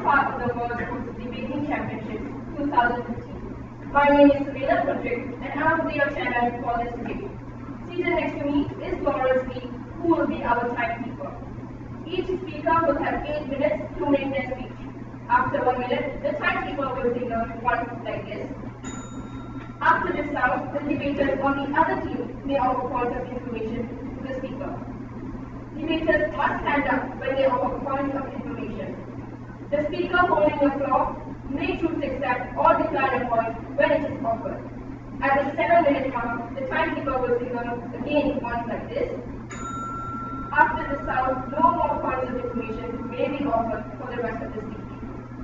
part of the World Sports Debating Championships 2015. My name is Surena Project and I will be your chairman for this debate. Seated next to me is Lawrence Lee, who will be our timekeeper. Each speaker will have 8 minutes to make their speech. After 1 minute, the timekeeper will signal once like this. After this sound, the debaters on the other team may offer points of information to the speaker. Debaters must stand up when they offer points of information. The speaker holding the floor may choose to accept or decline a point when it is offered. At the 7-minute mark, the timekeeper will signal again once like this. After the sound, no more points of information may be offered for the rest of the speech.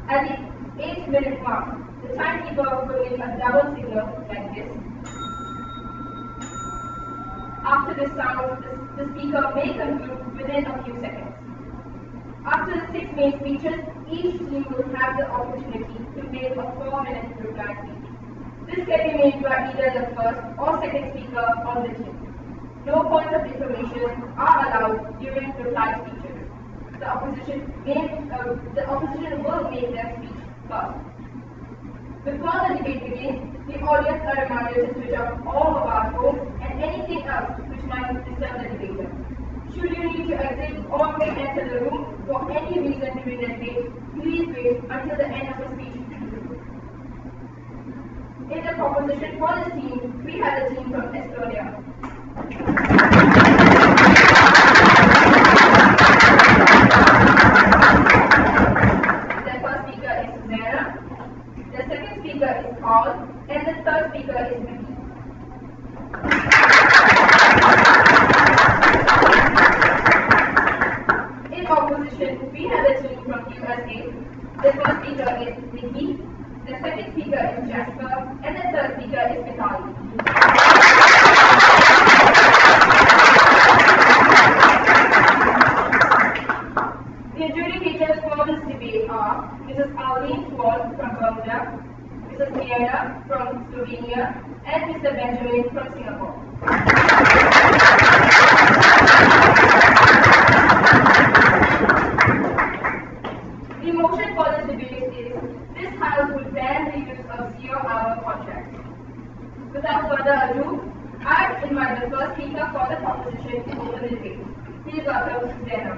At the 8-minute mark, the timekeeper will make a double signal like this. After this sound, the speaker may conclude within a few seconds. After the 6 main speeches, each team will have the opportunity to make a 4-minute reply speech. This can be made by either the first or second speaker on the team. No points of information are allowed during reply speeches. The opposition will make their speech first. Before the debate begins, the audience are reminded to switch off all mobile phones and anything else which might disturb the debater. Should you need to exit or re-enter the room for any reason during the debate, please wait until the end of the speech. In the proposition for this team, we have the team from Estonia. The first speaker is Susanna, the second speaker is Paul, and the third speaker is Vicky. In opposition, we have the team from USA. The first speaker is Vicky, the second speaker is Jasper, and the third speaker is Vitaly. The adjudicators for this debate are Mrs. Arlene Paul from Bermuda, Mrs. Diana from Slovenia, and Mr. Benjamin from Singapore. The motion for this debate is this House would ban the use of 0-hour contracts. Without further ado, I invite the first speaker for the proposition to open the debate. Please welcome Susanna.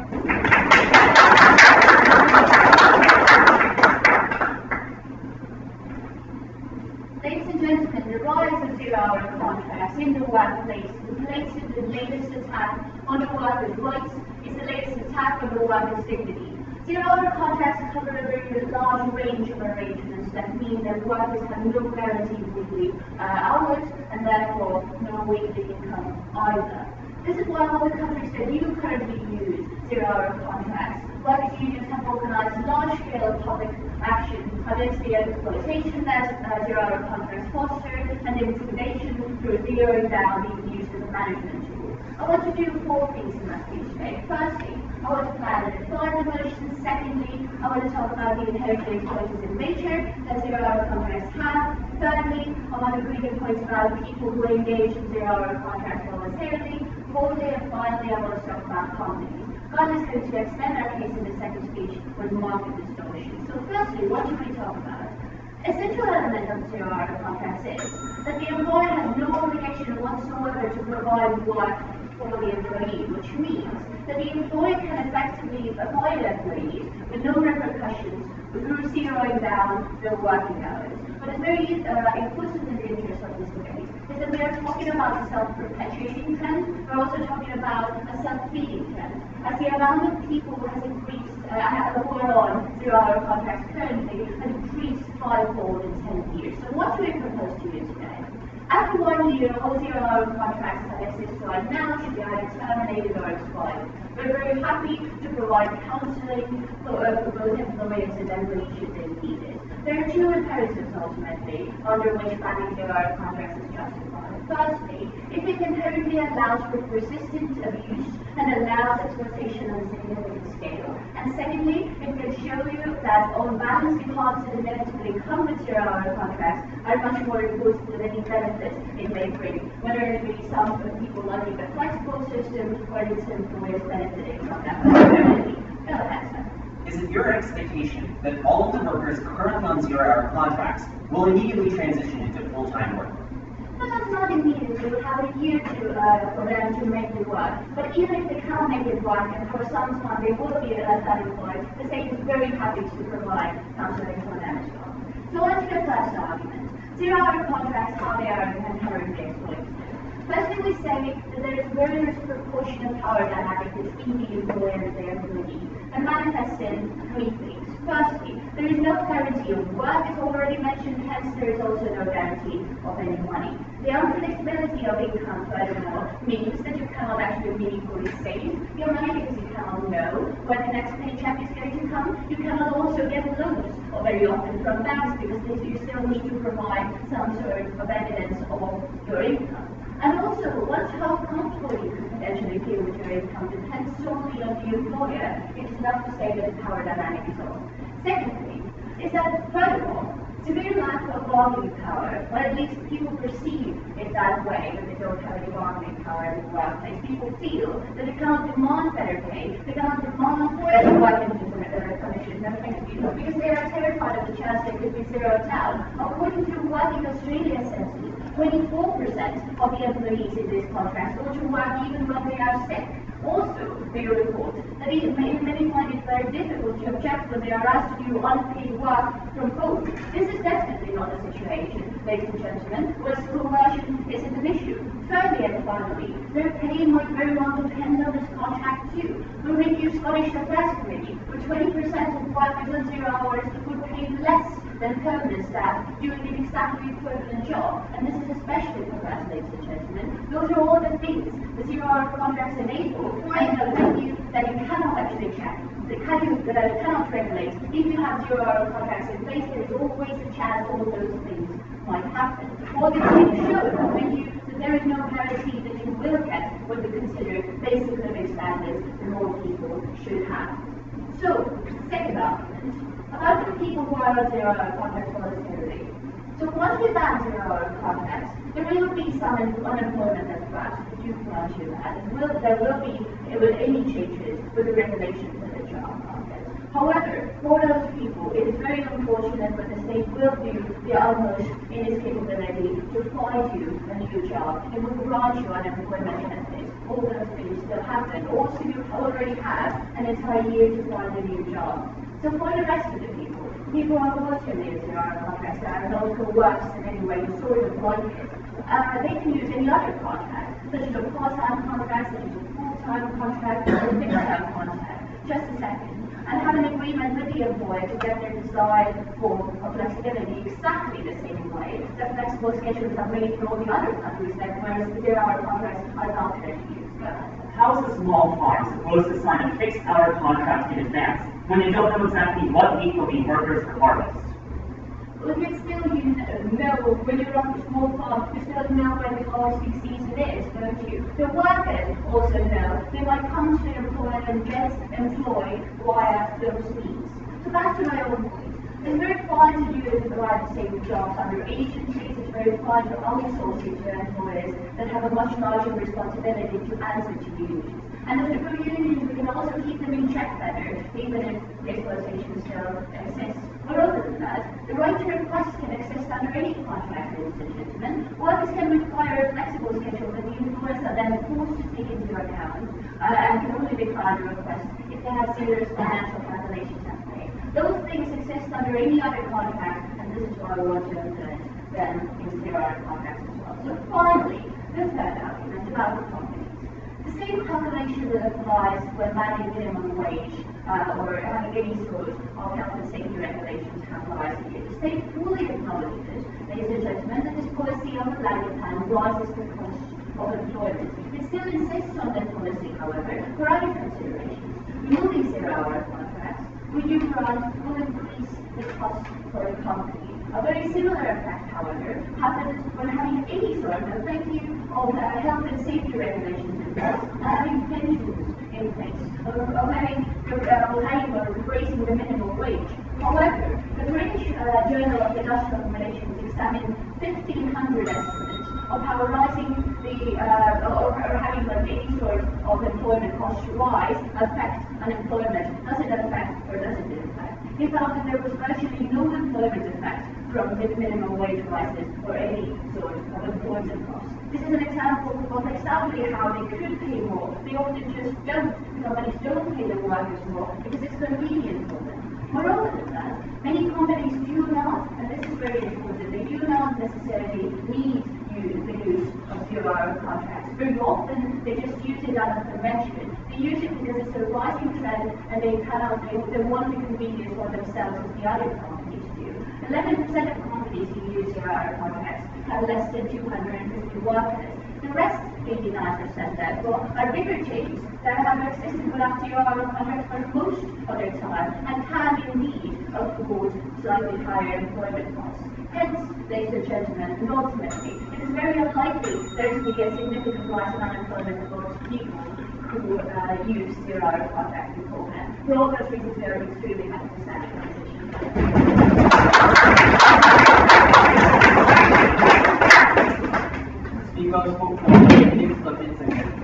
Ladies and gentlemen, the rise of 0-hour contracts in the workplace replaces the latest attack on the workers' rights, is the latest attack on the workers' dignity. 0-hour contracts cover a very large range of arrangements that mean that workers have no guaranteed weekly hours and therefore no weekly income either. This is why all the countries that do currently use 0-hour contracts, workers' unions have organized large-scale public action against the exploitation that 0-hour contracts foster and the intimidation through zeroing down the use of the management tool. I want to do 4 things in my speech today. Firstly, I want to plan an employment motion. Secondly, I want to talk about the inherent exploitative nature that 0-hour contracts have. Thirdly, I want to bring in points about people who engage in 0-hour contracts voluntarily. Fourthly, and finally, I want to talk about companies. God is going to extend our case in the second speech with market distortion. So firstly, what should we talk about? A central element of 0-hour contracts is that the employer has no obligation whatsoever to provide work for the employee, which means that the employer can effectively employ the employees with no repercussions through zeroing down their working hours. What is very implicit in the interest of this debate is that we are talking about a self-perpetuating trend, we're also talking about a self-feeding trend. As the amount of people has increased, who are on 0-hour contracts currently, has increased 5-fold in 10 years. So what do we propose to you today? After 1 year, all 0-hour contracts that exist right now should be either terminated or expired. We're very happy to provide counseling for both employers and employees should they need it. There are 2 imperatives ultimately under which banning 0-hour contracts is justified. Firstly, if it inherently allows for persistent abuse and allows exploitation on a significant scale. And secondly, it can show you that on balance the costs that inevitably come with 0-hour contracts are much more important than any benefits it may bring, whether it be some people liking the flexible system or its employers benefiting from that. Go ahead, sir. is it your expectation that all of the workers currently on zero-hour contracts will immediately transition into full-time work? But that's not immediate. They will have a year for them to make it work. But even if they can't make it work, and for some time they will be unemployed, the state is very happy to provide counseling for them as well. So on to the first argument. Zero-hour contracts, how they are inherently exploited. Firstly, we say that there is very disproportionate power dynamic between the employer and the employee, and manifests in three things. Firstly, there is no guarantee of work, as already mentioned, hence there is also no guarantee of any money. The unpredictability of income, furthermore, means that you cannot actually meaningfully save your money because you cannot know when the next paycheck is going to come. You cannot also get loans, or very often from banks, because you still need to provide some sort of evidence of your income. And also, how comfortable you can potentially feel with your income depends solely on the employer. It is not to say that the power dynamic is off. Second thing is that, furthermore, severe lack of bargaining power, or at least people perceive it that way, that they don't have any bargaining power in the workplace. People feel that they cannot demand better pay, they cannot demand better working conditions, and thank you, because they are terrified of the chance they could be zeroed out. According to Working Australia census, 24% of the employees in these contracts go to work even when they are sick. Also, they report that many find it very difficult to object when they are asked to do unpaid work from home. This is definitely not the situation, ladies and gentlemen, where coercion isn't an issue. Thirdly and finally, their pay might very well depend on this contract too. The Review Scottish Affairs Committee, where 20% of workers on 0 hours would pay less than permanent staff doing an exactly equivalent job. And this is especially perverse, ladies and gentlemen. Those are all the things the 0 hour contracts enable. And they'll tell you that you cannot actually check, that you cannot regulate. If you have 0 hour contracts in place, there is always a chance all those things might happen. All these things show that there is no guarantee that you will get what you consider basic living standards that more people should have. So, second argument, about the people who are on 0 hour contracts voluntarily. So once we ban 0 hour contracts, there will be some unemployment at first, if you grant you that. There will be any changes with the regulations of the job market. However, for those people, it is very unfortunate that the state will do the utmost in its capability to find you a new job. It will grant you unemployment benefits. All those things still happen. Also, you already have an entire year to find a new job. So for the rest of the people who are voluntarily in 0 hour contracts that are not coerced in any way, sort of like it, they can use any other contract, such as a part-time contract, such as a full-time contract, or a fixed-term contract. Just a second. And have an agreement with the employer to get their desired form of flexibility exactly the same way that flexible schedules are made for all the other countries, whereas the 0 hour contracts are not currently used. How is a small farm supposed to sign a fixed-hour contract in advance when they don't know exactly what week will be workers to harvest? Well, you still know, when you run a small farm, you still know when the harvesting season is, don't you? The workers also know. They might come to the employer and get employed via those means. So back to my own point. It's very fine to do it to provide the same jobs under agencies. It's very fine to outsource it to employers that have a much larger responsibility to answer to unions. And if they're unions, we can also keep them in check better, even if exploitation still exists. Moreover than that, the right to request can exist under any contract, ladies and gentlemen. Workers can require a flexible schedule that the employers are then forced to take into account, and can only decline the request if they have serious financial calculations at play. Those things exist under any other contract, and this is why we want to implement them in 0 hour contracts as well. So finally, the third argument about the companies. The same calculation that applies when managing minimum wage or having any sort of health and safety regulations applies here. The state fully acknowledges, ladies and gentlemen, that this policy of lagging time rises the cost of employment. It still insists on that policy, however, for other considerations. Removing 0 hour contracts, would you grant will increase the cost for the company. A very similar effect, however, happens when having any sort of plenty of health and safety regulations in place, having pensions in place, of raising the minimum wage. However, the British Journal of Industrial Relations examined 1,500 estimates of how rising or having any sort of employment costs rise affect unemployment? Does it affect or doesn't it affect? They found that there was virtually no employment effect from the minimum wage rises or any sort of employment costs. This is an example of exactly how they could pay more. They often just don't. Companies don't pay their workers more because it's convenient for them. Moreover than that, many companies do not, and this is very important, they do not necessarily need the use of zero-hour contracts. Very often, they just use it out of convention. They use it because it's a rising trend, and they want the convenience for themselves as the other companies do. 11% of companies who use zero-hour contracts have less than 250 workers. The rest, 89%, therefore, are bigger chains that have existed without zero-hour contracts for most of their time and can indeed afford slightly higher employment costs. Hence, ladies and gentlemen, and ultimately, it is very unlikely there to be a significant rise in unemployment amongst people who use zero-hour contracts beforehand. For all those reasons, they are extremely happy to stand in opposition. Speakers for 4 minutes, 13 seconds.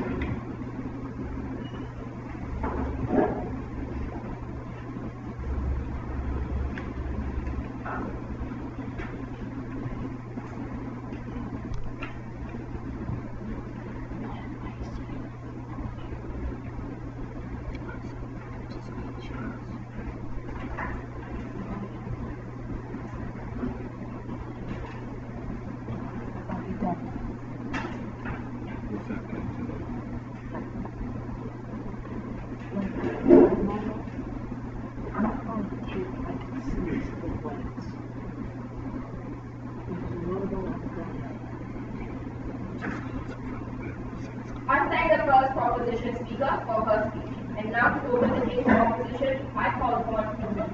I thank the first proposition speaker for her speech. And now to open the case for opposition, I call upon Mr.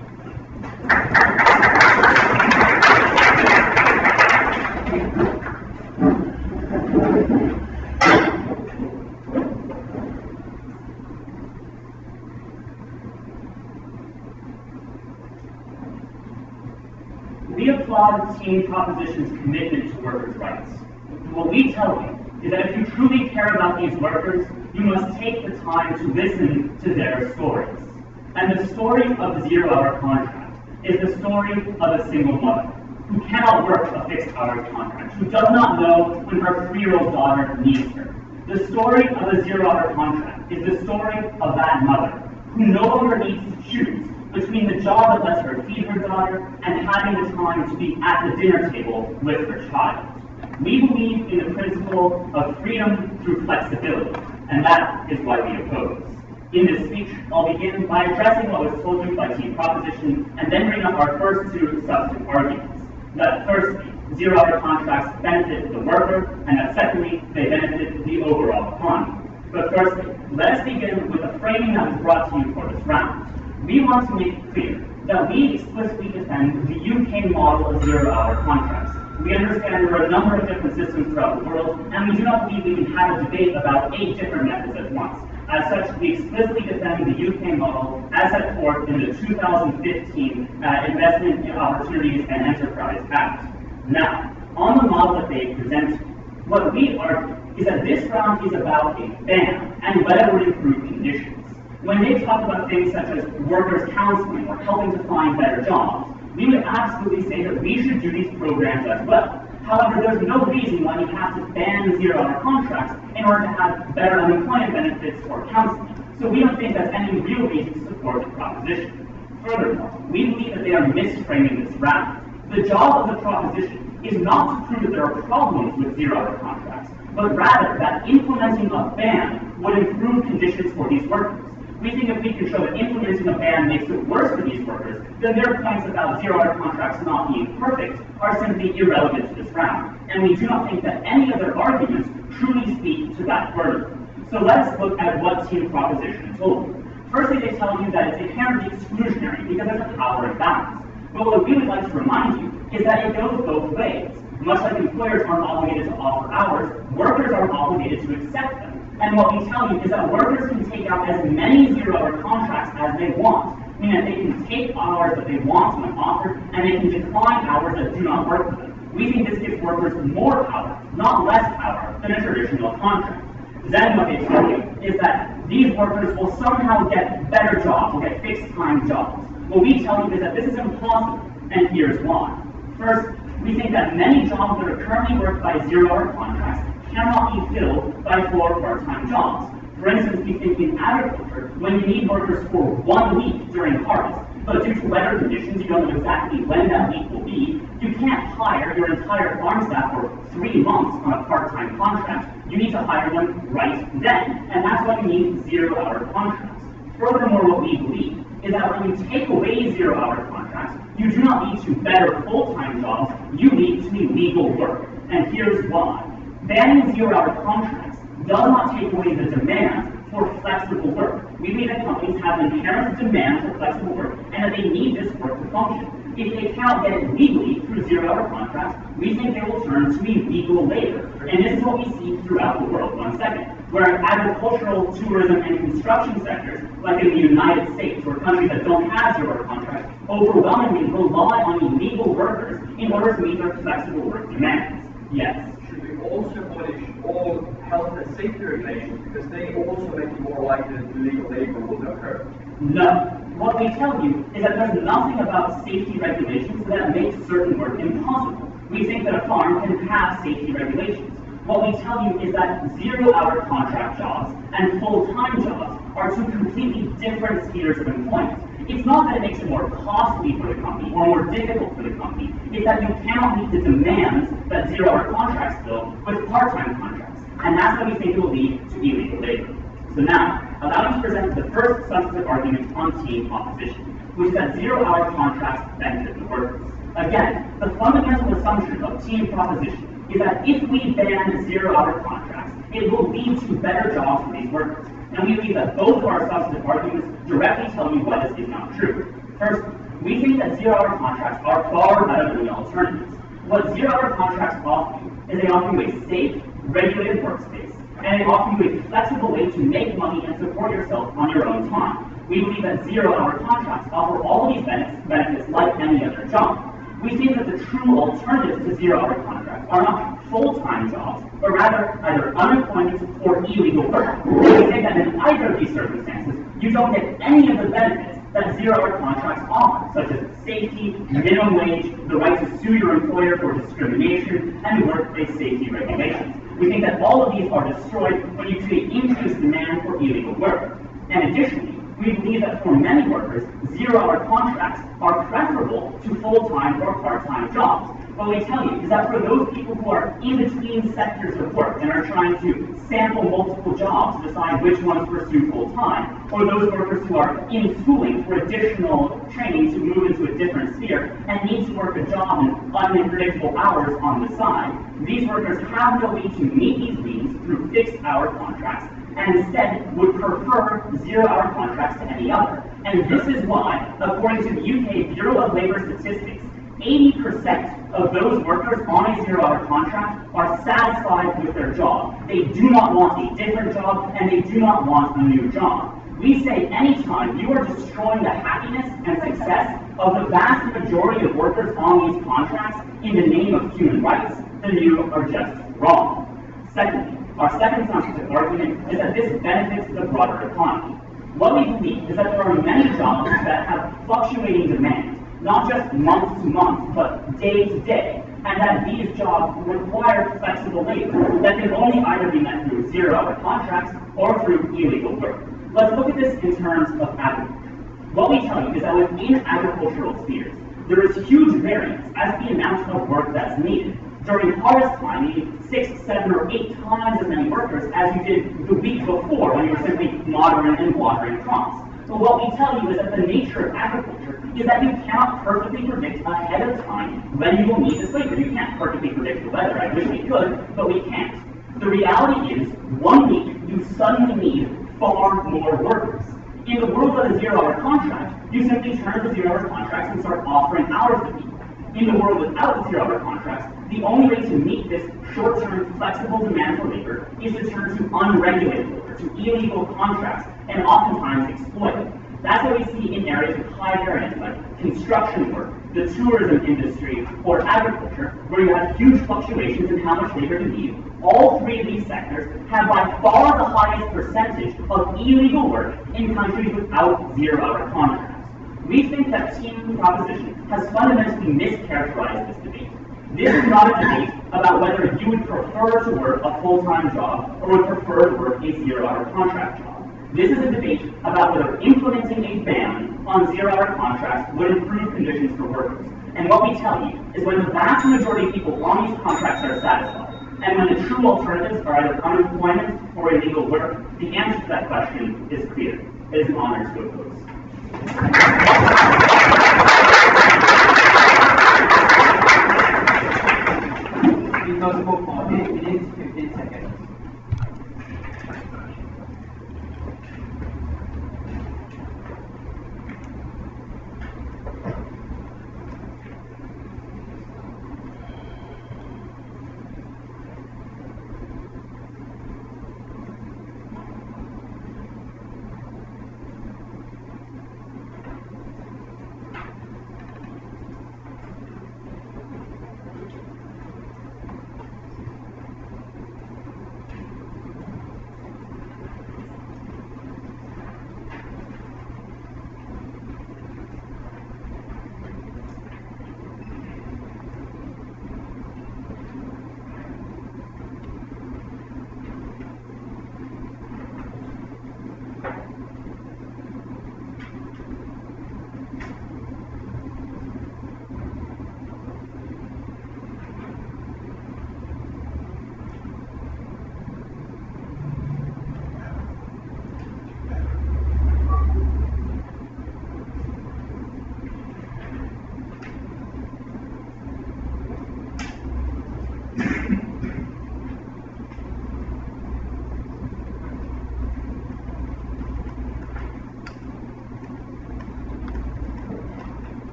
We applaud Team Proposition's commitment to workers' rights. What we tell you is that if you truly care about these workers, you must take the time to listen to their stories. And the story of the zero-hour contract is the story of a single mother who cannot work a fixed-hours contract, who does not know when her 3-year-old daughter needs her. The story of a zero-hour contract is the story of that mother who no longer needs to choose between the job that lets her feed her daughter and having the time to be at the dinner table with her child. We believe in the principle of freedom through flexibility, and that is why we oppose. In this speech, I'll begin by addressing what was told you by Team Proposition, and then bring up our first two substantive arguments. That firstly, zero-hour contracts benefit the worker, and that secondly, they benefit the overall economy. But firstly, let us begin with the framing that was brought to you for this round. We want to make clear that we explicitly defend the UK model of zero-hour contracts. We understand there are a number of different systems throughout the world, and we do not believe we can have a debate about 8 different methods at once. As such, we explicitly defend the UK model as set forth in the 2015 Investment Opportunities and Enterprise Act. Now, on the model that they present, what we argue is that this round is about a ban and whether it would improve conditions. When they talk about things such as workers' counseling or helping to find better jobs, we would absolutely say that we should do these programs as well. However, there's no reason why we have to ban zero-hour contracts in order to have better unemployment benefits or counseling. So we don't think that's any real reason to support the proposition. Furthermore, we believe that they are misframing this round. The job of the proposition is not to prove that there are problems with zero-hour contracts, but rather that implementing a ban would improve conditions for these workers. We think if we can show that implementing a ban makes it worse for these workers, then their points about zero-hour contracts not being perfect are simply irrelevant to this round. And we do not think that any of their arguments truly speak to that burden. So let's look at what Team Proposition told you. Firstly, they tell you that it's inherently exclusionary because there's a power imbalance. But what we would like to remind you is that it goes both ways. Much like employers aren't obligated to offer hours, workers aren't obligated to accept them. And what we tell you is that workers can take out as many zero-hour contracts as they want, meaning that they can take hours that they want when offered, and they can decline hours that do not work for them. We think this gives workers more power, not less power, than a traditional contract. Then what they tell you is that these workers will somehow get better jobs, will get fixed-time jobs. What we tell you is that this is impossible, and here's why. First, we think that many jobs that are currently worked by zero-hour contracts cannot be filled by 4 part-time jobs. For instance, we think in agriculture, when you need workers for 1 week during harvest, but due to weather conditions, you don't know exactly when that week will be, you can't hire your entire farm staff for 3 months on a part-time contract. You need to hire them right then, and that's why you need zero-hour contracts. Furthermore, what we believe is that when you take away zero-hour contracts, you do not lead to better full-time jobs, you lead to illegal work. And here's why. Banning zero-hour contracts does not take away the demand for flexible work. We believe that companies have an inherent demand for flexible work and that they need this work to function. If they cannot get it legally through zero-hour contracts, we think they will turn to illegal labor. And this is what we see throughout the world. One second. Where agricultural, tourism, and construction sectors, like in the United States, or countries that don't have zero-hour contracts, overwhelmingly rely on illegal workers in order to meet their flexible work demands. Yes? Should we also abolish all health and safety regulations because they also make it more likely that illegal labor will occur? No. What we tell you is that there's nothing about safety regulations that makes certain work impossible. We think that a farm can have safety regulations. What we tell you is that zero-hour contract jobs and full-time jobs are two completely different spheres of employment. It's not that it makes it more costly for the company or more difficult for the company. It's that you cannot meet the demands that zero-hour contracts fill with part-time contracts. And that's why we think it will lead to illegal labor. So now, allow me to present the first substantive argument on team opposition, which is that zero-hour contracts benefit the workers. Again, the fundamental assumption of team proposition is that if we ban zero-hour contracts, it will lead to better jobs for these workers. And we believe that both of our substantive arguments directly tell you why this is not true. First, we think that zero-hour contracts are far better than the alternatives. What zero-hour contracts offer you is they offer you a safe, regulated workspace, and they offer you a flexible way to make money and support yourself on your own time. We believe that zero-hour contracts offer all of these benefits like any other job. We think that the true alternatives to zero-hour contracts are not full-time jobs, but rather either unemployment or illegal work. We think that in either of these circumstances, you don't get any of the benefits that zero-hour contracts offer, such as safety, minimum wage, the right to sue your employer for discrimination, and workplace safety regulations. We think that all of these are destroyed when you create increased demand for illegal work. And additionally, we believe that for many workers, zero-hour contracts are preferable to full-time or part-time jobs. What we tell you is that for those people who are in between sectors of work and are trying to sample multiple jobs to decide which ones to pursue full-time, or those workers who are in schooling for additional training to move into a different sphere and need to work a job in unpredictable hours on the side, these workers have no way to meet these needs through fixed-hour contracts, and instead would prefer zero-hour contracts to any other. And this is why, according to the UK Bureau of Labour Statistics, 80% of those workers on a zero-hour contract are satisfied with their job. They do not want a different job, and they do not want a new job. We say anytime you are destroying the happiness and success of the vast majority of workers on these contracts in the name of human rights, then you are just wrong. Secondly, our second scientific argument is that this benefits the broader economy. What we believe is that there are many jobs that have fluctuating demand, not just month to month, but day to day, and that these jobs require flexible labor that can only either be met through zero-hour contracts or through illegal work. Let's look at this in terms of agriculture. What we tell you is that within agricultural spheres, there is huge variance as the amount of work that's needed. During harvest time, you need 6, 7, or 8 times as many workers as you did the week before when you were simply monitoring and watering crops. But what we tell you is that the nature of agriculture is that you cannot perfectly predict ahead of time when you will need this labor. You can't perfectly predict the weather. I wish we could, but we can't. The reality is, 1 week, you suddenly need far more workers. In the world of a zero-hour contract, you simply turn to zero-hour contracts and start offering hours to people. In the world without zero-hour contracts, the only way to meet this short-term flexible demand for labor is to turn to unregulated labor, to illegal contracts, and oftentimes exploit it. That's what we see in areas of high variance like construction work, the tourism industry, or agriculture, where you have huge fluctuations in how much labor you need. All three of these sectors have by far the highest percentage of illegal work in countries without zero-hour contracts. We think that team proposition has fundamentally mischaracterized this debate. This is not a debate about whether you would prefer to work a full-time job or would prefer to work a zero-hour contract job. This is a debate about whether implementing a ban on zero-hour contracts would improve conditions for workers. And what we tell you is when the vast majority of people on these contracts are satisfied, and when the true alternatives are either unemployment or illegal work, the answer to that question is clear. It is an honor to oppose. Speakers spoke for 8 minutes, 15 seconds.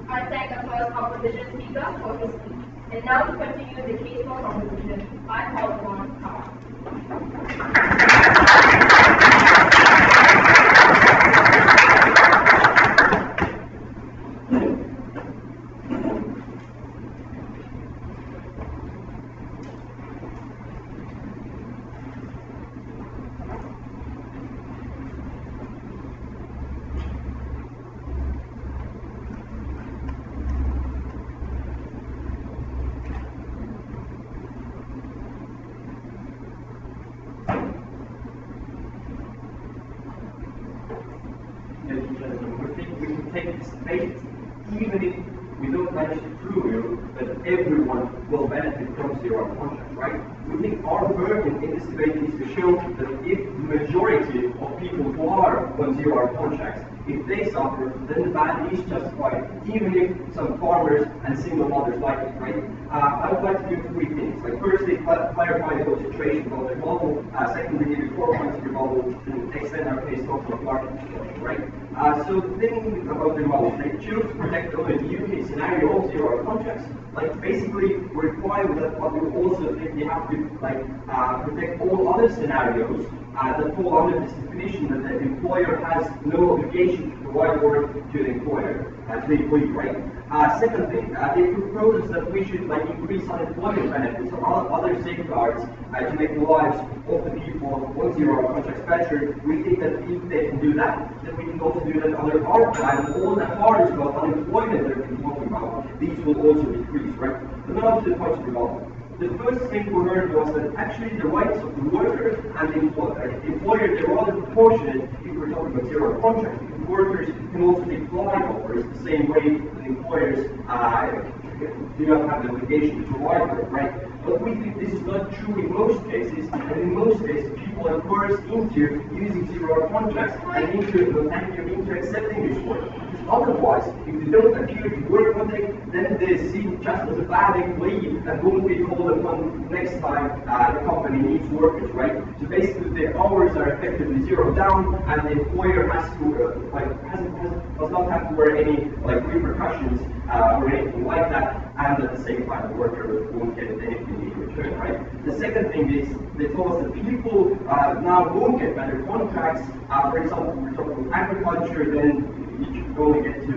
I thank the first opposition speaker for his speech. And now to continue the case for opposition, I call upon Kamal. Take this debate, even if we don't manage to prove that everyone will benefit from zero contracts, right? We think our burden in this debate is to show that if the majority of people who are on zero contracts, if they suffer, then the ban is justified, even if some farmers and single mothers like it, right? I would like to do three things. Like, firstly, clarify the whole situation about the model. Secondly, give you 4 points of rebuttal, and extend our case talk about market distortion, right? So the thing about the model, they choose to protect only the UK scenario of zero contracts. Like, basically, we're fine with that, but we also think they have to, like, protect all other scenarios that fall under this definition that the employer has no obligation to provide work to the employer, to the employee, right? Secondly, they propose that we should, like, increase unemployment benefits or other safeguards to make the lives of the people on zero contracts better. We think that if they can do that, then we can also do that on their hard side, and all the hardest about unemployment that we're talking about, these will also decrease, right? But now to the points of rebuttal. The first thing we heard was that actually the rights of the workers and the employer, they're rather proportionate if we're talking about zero contracts, because workers can also take fly offers the same way that employers do not have the obligation to provide work, right? But we think this is not true in most cases, and in most cases people are forced into using zero-hour contracts and into accepting this work. Because otherwise, if they don't appear to work one day, then they're seen just as a bad employee and won't be called upon next time the company needs workers, right? So basically their hours are effectively zeroed down, and the employer has to does not have to wear any repercussions or anything like that, and at the same time the worker won't get anything in return, right? The second thing is they told us that people now won't get better contracts. For example, in agriculture, then you should only get to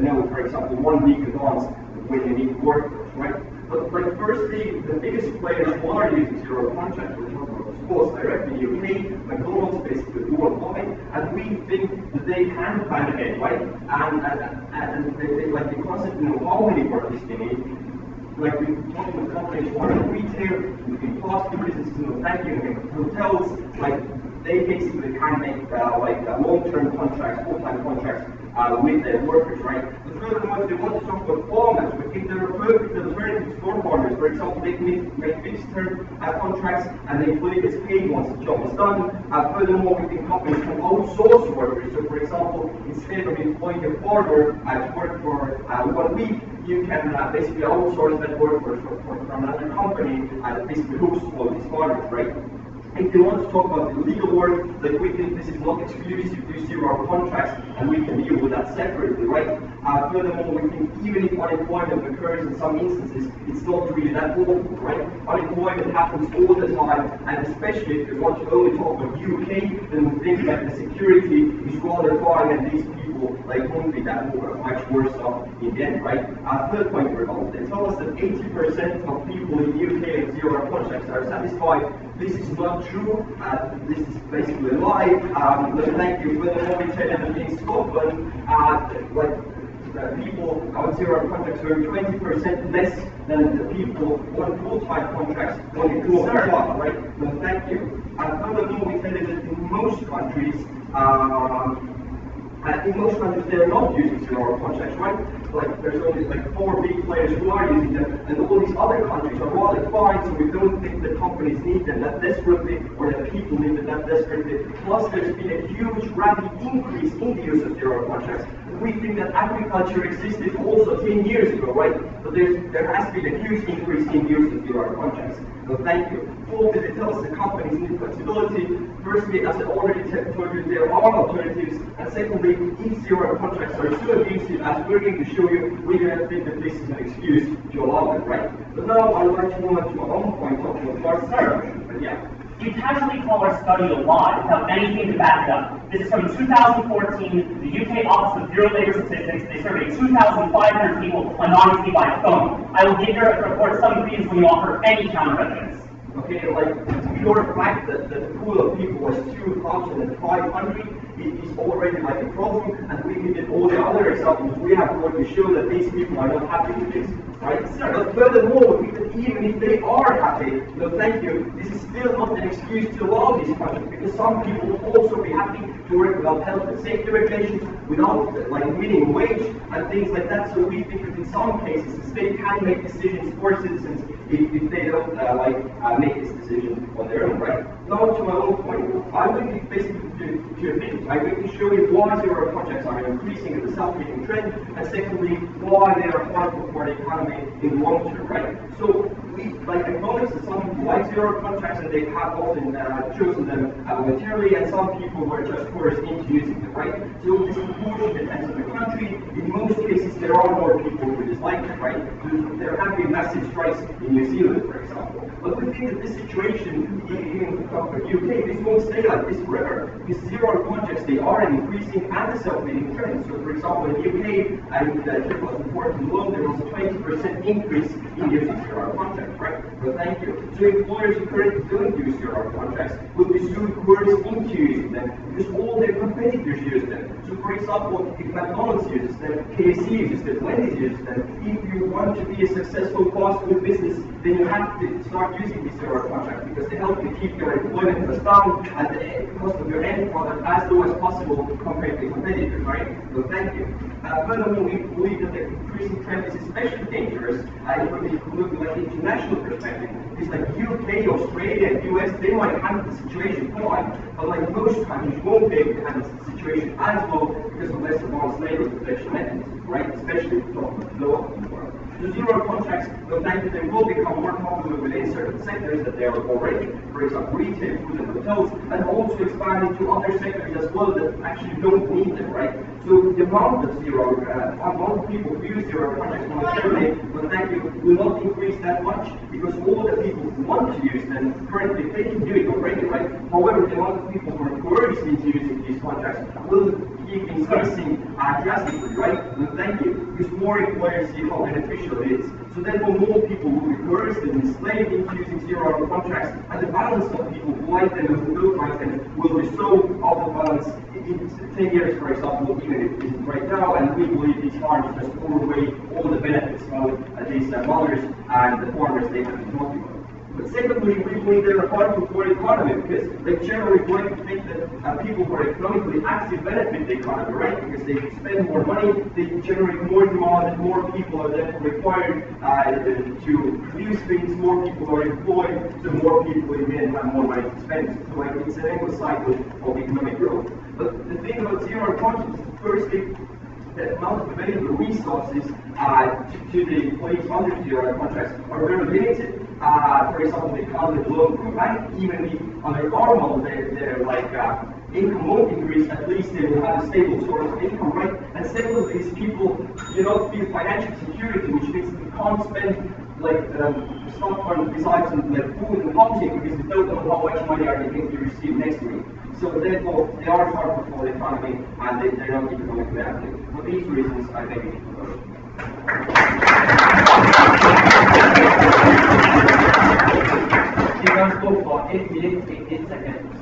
know, for example, 1 week advance when you need workers, right? But firstly, the biggest players who are using zero contracts, we're talking about schools directly, UK, McDonald's, basically worldwide, and we think that they can plan ahead, right? And they constantly know how many workers they need. Like we're talking with companies who are in retail, within plastic businesses, banking, hotels, they basically can make long-term contracts, full-time contracts with their workers, right? But furthermore, if they want to talk about farmers, we think there are perfect alternatives for farmers. For example, they can make fixed-term contracts, and the employee gets paid once the job is done. Furthermore, we think companies can outsource workers. So, for example, instead of employing a farmer to work for 1 week, you can basically outsource that work from another company that basically looks for these farmers, right? If they want to talk about the legal work, we think this is not exclusive to zero-hour contracts, and we can deal with that separately, right? Furthermore, we think even if unemployment occurs in some instances, it's not really that awful, right? Unemployment happens all the time, and especially if we want to only talk about UK, then we think that the security is rather fine, and these people won't be that much worse off in the end, right? Third point, they tell us that 80% of people in the UK with zero-hour contracts are satisfied. This is not true. This is basically a lie. Thank you. Furthermore, we tell them that in Scotland, people on zero-hour contracts earn 20% less than the people on full-time contracts on the full job, right? No, thank you. Furthermore, we tell them that in most countries, they're not using zero-hour contracts, right? There's only 4 big players who are using them, and all these other countries are rather fine, so we don't think that companies need them that desperately, or that people need them that desperately. Plus, there's been a huge, rapid increase in the use of zero-hour contracts. We think that agriculture existed also 10 years ago, right? But there has been a huge increase in the use of zero-hour contracts. So thank you. Fourthly, it tells the companies need flexibility. Firstly, as I already told you, there are alternatives. And secondly, if zero-hour contracts are so abusive, as we're going to show you, we don't think that this is an excuse to allow them, right? But now I would like to move on to my own point of view. But yeah. You casually call our study a lie without anything to back it up. This is from 2014, the UK Office of Bureau of Labor Statistics. They surveyed 2,500 people anonymously by phone. I will give your report some reasons when you offer any counter evidence. Okay, the pure fact that the pool of people was 2,500 is already a problem, and we can get all the other examples we have to show that these people are not happy with this, right? But furthermore, even if they are happy, thank you, this is still not an excuse to allow these projects, because some people will also be happy to work without health and safety regulations, without minimum wage and things like that. So we think that in some cases the state can make decisions for citizens if they don't make this decision on their own, right? Now to my own point, I'm going to basically do two things. I'm going to show you why zero contracts are increasing as a self-making trend, and secondly, why they are harmful for the economy in the long term, right? So we acknowledge that some people like zero contracts and they have often chosen them voluntarily, and some people were just forced into using them, right? So this proportion depends on the country. In most cases, there are more people who dislike them, right? There have been massive strikes in New Zealand, for example. But we think that this situation in the UK, this won't stay like this forever. Because zero contracts, they are an increasing and a self-leading trend. So for example, in the UK, and 2014 alone, there was a 20% increase in using zero contracts, right? So thank you. So employers who currently don't use zero contracts will be soon coerced into using them because all their competitors use them. So for example, if McDonald's uses them, KFC uses them, Wendy's uses them, if you want to be a successful fast food business, then you have to start using these zero contracts because they help you keep your employment costs down and the cost of your end product as low as possible compared to competitors, right? So thank you. Furthermore, we believe that the increasing trend is especially dangerous if you look at international perspective. It's like UK, Australia, US, they might handle the situation fine, but like most countries won't be able to handle the situation as well because of less advanced labor protection mechanisms, right? Especially if you talk about the low income world. The zero contracts, the fact that they will become more popular within certain sectors that they are already, for example, retail, food and hotels, and also expand into other sectors as well that actually don't need them, right? So the amount of people who use zero contracts monetarily, but thank you, will not increase that much because all the people who want to use them currently, they can do it already, right? However, the amount of people who are coerced into using these contracts will keep increasing drastically, right? And thank you, because more employers see how beneficial it is. So therefore, more people will be coerced and enslaved into using zero-hour contracts, and the balance of people who like them and who don't like them will be so out of balance in 10 years, for example, even if it isn't right now, and we believe these farms just overweigh all the benefits of these mothers and the farmers they have been talking about. But secondly, we believe they're a harmful for the economy because they generally like to think that people who are economically active benefit the economy, right? Because they spend more money, they generate more demand, and more people are therefore required to produce things, more people are employed, so more people in the end have more money to spend. So like it's an endless cycle of economic growth. But the thing about zero contracts is firstly, the amount of available resources to the employees under zero contracts are very limited. For example, they can't get loan from a bank. Even if under our model, they're like income won't increase, at least they will have a stable source of income, right? And secondly, these people do not feel financial security, which means they can't spend like stock fund besides like food and housing because they don't know how much money are they going to receive next week. So therefore, they are harmful for the economy and they're not economically active. For these reasons, I think we should vote. You can go for 8 minutes, 18 seconds.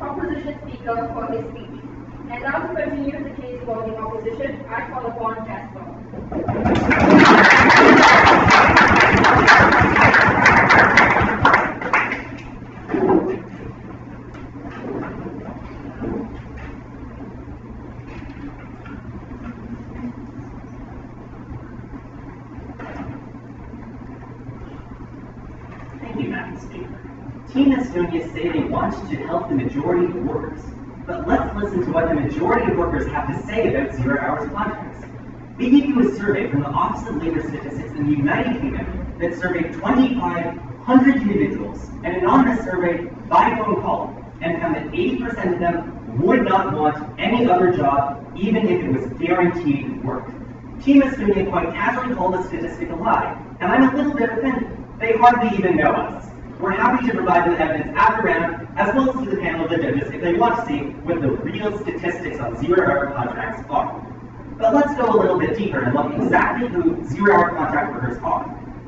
Opposition speaker for his speech. And now to continue the case for the opposition, I call upon Jasper. Thank you, Madam Speaker. Team Estonia say they want to help the majority of workers. But let's listen to what the majority of workers have to say about zero-hours contracts. We gave you a survey from the Office of Labor Statistics in the United Kingdom that surveyed 2,500 individuals, an anonymous survey by phone call, and found that 80% of them would not want any other job, even if it was guaranteed work. Team Estonia quite casually called the statistic a lie, and I'm a little bit offended. They hardly even know us. We're happy to provide them evidence after round, as well as to the panel of the judges if they want to see what the real statistics on zero-hour contracts are. But let's go a little bit deeper and look exactly who zero-hour contract workers are.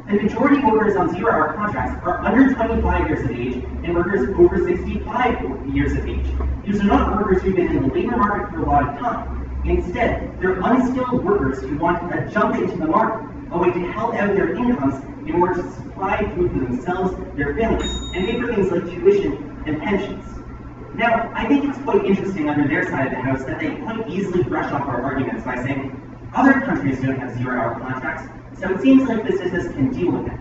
The majority of workers on zero-hour contracts are under 25 years of age and workers over 65 years of age. These are not workers who've been in the labor market for a lot of time. Instead, they're unskilled workers who want a jump into the market, a way to help out their incomes in order to supply food for themselves, their families, and pay for things like tuition and pensions. Now, I think it's quite interesting under their side of the house that they quite easily brush off our arguments by saying, other countries don't have zero-hour contracts, so it seems like businesses can deal with it.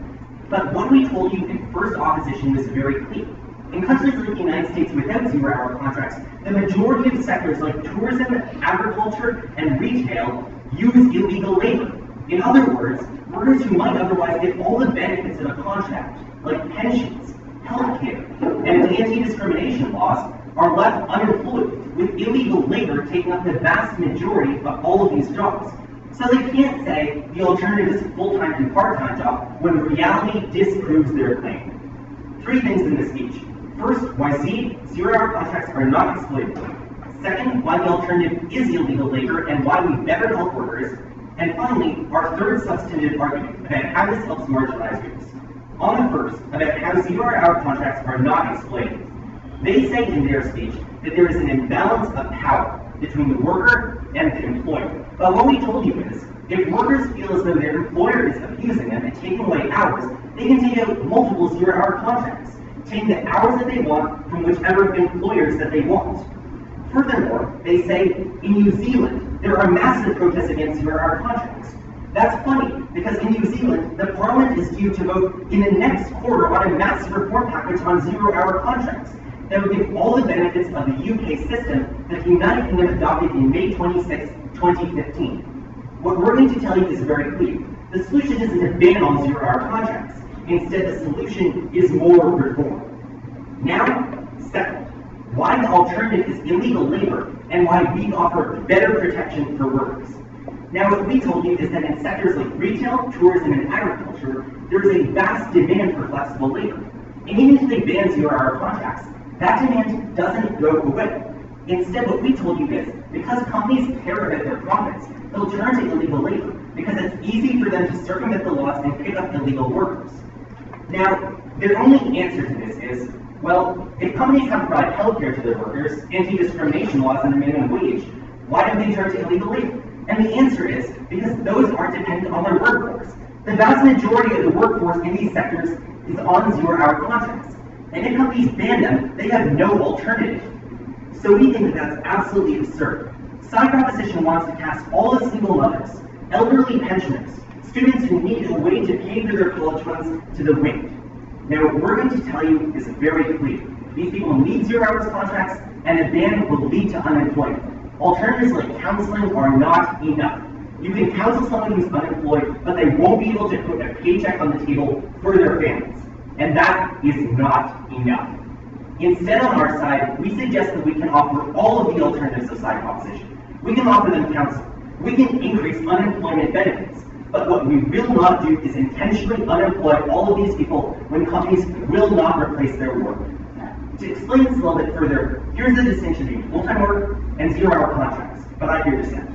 But what we told you in first opposition was very clear. In countries like the United States without zero-hour contracts, the majority of sectors like tourism, agriculture, and retail use illegal labor. In other words, workers who might otherwise get all the benefits of a contract, like pensions, healthcare, and anti-discrimination laws, are left unemployed, with illegal labor taking up the vast majority of all of these jobs. So they can't say the alternative is a full-time and part-time job when reality disproves their claim. 3 things in this speech. First, why zero-hour contracts are not exploitable. Second, why the alternative is illegal labor and why we better help workers. And finally, our third substantive argument about how this helps marginalized groups. On the first, about how zero-hour contracts are not exploited. They say in their speech that there is an imbalance of power between the worker and the employer. But what we told you is, if workers feel as though their employer is abusing them and taking away hours, they can take out multiple zero-hour contracts, taking the hours that they want from whichever employers that they want. Furthermore, they say in New Zealand, there are massive protests against zero-hour contracts. That's funny, because in New Zealand, the parliament is due to vote in the next quarter on a massive reform package on zero-hour contracts that would give all the benefits of the UK system that the United Kingdom adopted in May 26, 2015. What we're going to tell you is very clear. The solution isn't to ban all zero-hour contracts. Instead, the solution is more reform. Now, second, why the alternative is illegal labor and why we offer better protection for workers. Now, what we told you is that in sectors like retail, tourism, and agriculture, there is a vast demand for flexible labor. And even if they ban zero-hour contracts, that demand doesn't go away. Instead, what we told you is, because companies care about their profits, they'll turn to illegal labor, because it's easy for them to circumvent the laws and pick up illegal workers. Now, their only answer to this is, well, if companies have to provide healthcare to their workers, anti-discrimination laws, and a minimum wage, why don't they turn to illegal labor? And the answer is, because those aren't dependent on their workforce. The vast majority of the workforce in these sectors is on zero-hour contracts. And if companies ban them, they have no alternative. So we think that that's absolutely absurd. Side proposition wants to cast all the single mothers, elderly pensioners, students who need a way to pay for their college funds to the wind. Now, what we're going to tell you is very clear. These people need zero-hour contracts, and a ban will lead to unemployment. Alternatives like counseling are not enough. You can counsel someone who's unemployed, but they won't be able to put a paycheck on the table for their families. And that is not enough. Instead, on our side, we suggest that we can offer all of the alternatives of side proposition. We can offer them counsel. We can increase unemployment benefits. But what we will not do is intentionally unemploy all of these people when companies will not replace their work. To explain this a little bit further, here's the distinction between full-time work and zero-hour contracts. But I hear dissent.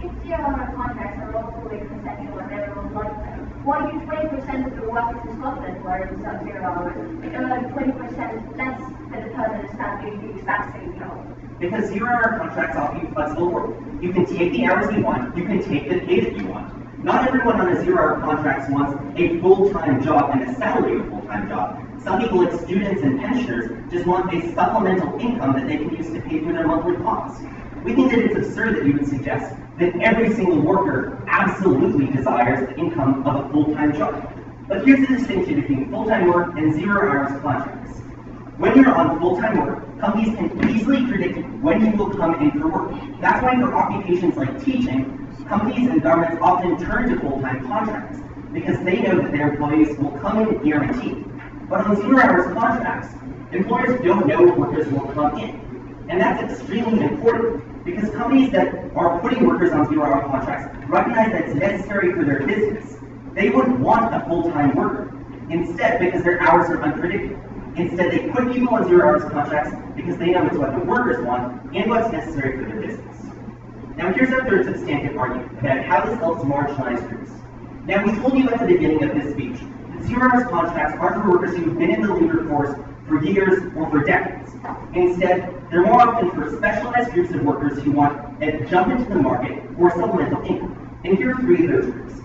If zero-hour contracts are all fully consensual and everyone likes them, why do 20% of the workers in Scotland who are in some 0 hours, 20% less than the person is doing the exact same job? Because zero-hour contracts offer you flexible work. You can take the hours you want, you can take the pay that you want. Not everyone on a zero-hour contract wants a full-time job and a salary of a full-time job. Some people, like students and pensioners, just want a supplemental income that they can use to pay for their monthly costs. We think that it's absurd that you would suggest that every single worker absolutely desires the income of a full-time job. But here's the distinction between full-time work and zero-hours contracts. When you're on full-time work, companies can easily predict when you will come in for work. That's why for occupations like teaching, companies and governments often turn to full-time contracts, because they know that their employees will come in guaranteed. But on 0 hours contracts, employers don't know if workers will come in. And that's extremely important, because companies that are putting workers on 0 hour contracts recognize that it's necessary for their business. They wouldn't want a full-time worker. Instead, because their hours are unpredictable. Instead, they put people on 0 hours contracts because they know it's what the workers want and what's necessary for their business. Now here's our third substantive argument about how this helps marginalized groups. Now we told you at the beginning of this speech that 0 hours contracts aren't for workers who've been in the labor force for years or for decades. Instead, they're more often for specialized groups of workers who want to jump into the market or supplemental income. And here are 3 of those groups.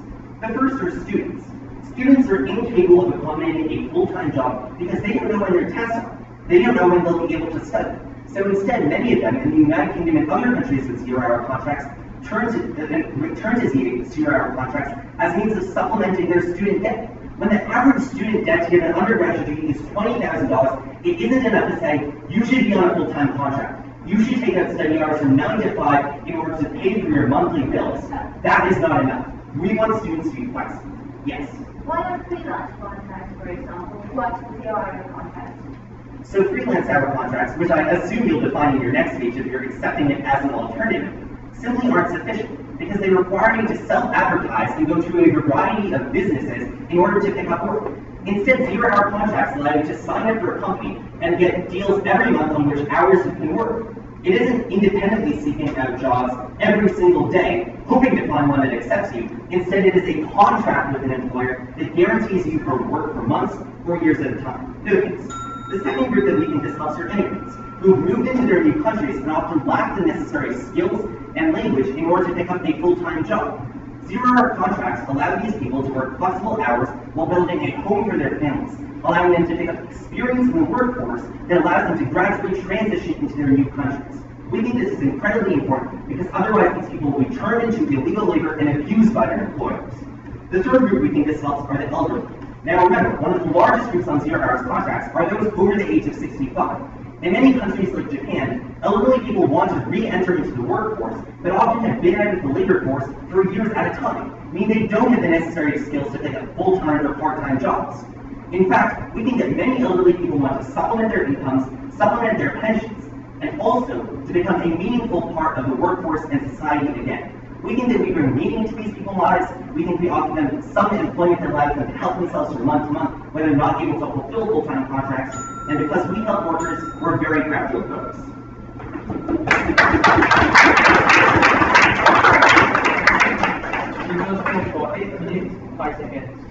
The first are students. Students are incapable of accommodating a full-time job because they don't know when their tests are. They don't know when they'll be able to study. So instead, many of them in the United Kingdom and other countries with 0 hour contracts turn to 0 hour contracts as means of supplementing their student debt. When the average student debt to get an undergraduate degree is $20,000, it isn't enough to say, you should be on a full-time contract. You should take out study hours from 9 to 5 in order to pay for your monthly bills. That is not enough. We want students to be flexible. Yes? Why are freelance contracts, for example, what's the 0 hour contracts? So freelance hour contracts, which I assume you'll define in your next speech if you're accepting it as an alternative, simply aren't sufficient because they require you to self-advertise and go to a variety of businesses in order to pick up work. Instead, 0 hour contracts allow you to sign up for a company and get deals every month on which hours you can work. It isn't independently seeking out jobs every single day, hoping to find one that accepts you. Instead, it is a contract with an employer that guarantees you for work for months or years at a time. Philippines. The second group that we think this helps are immigrants, who have moved into their new countries and often lack the necessary skills and language in order to pick up a full-time job. 0 hour contracts allow these people to work flexible hours while building a home for their families, allowing them to pick up experience in the workforce that allows them to gradually transition into their new countries. We think this is incredibly important because otherwise these people will be turned into illegal labor and abused by their employers. The third group we think this helps are the elderly. Now remember, one of the largest groups on 0 hours contracts are those over the age of 65. In many countries like Japan, elderly people want to re-enter into the workforce, but often have been out of the labor force for years at a time, meaning they don't have the necessary skills to take up full-time or part-time jobs. In fact, we think that many elderly people want to supplement their incomes, supplement their pensions, and also to become a meaningful part of the workforce and society again. We think that we bring meaning to these people's lives. We think we offer them some employment that allows them to help themselves from month to month when they're not able to fulfill full-time contracts. And because we help workers, we're very proud to oppose. You will speak for 8 minutes, 5 seconds.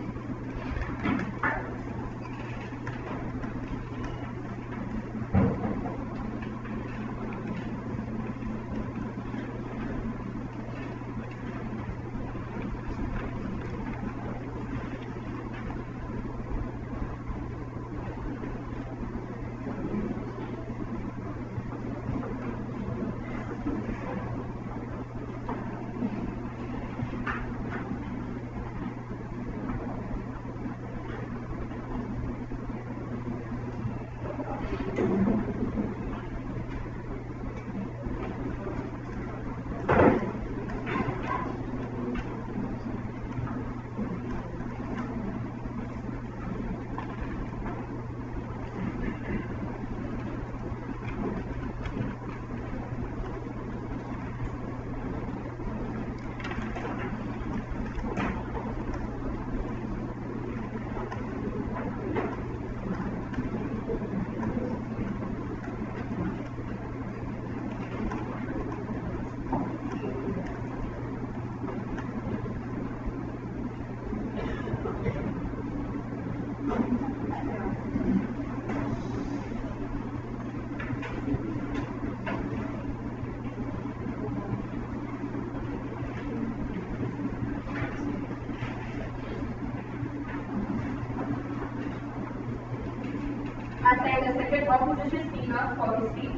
I thank the second opposition speaker for his speech.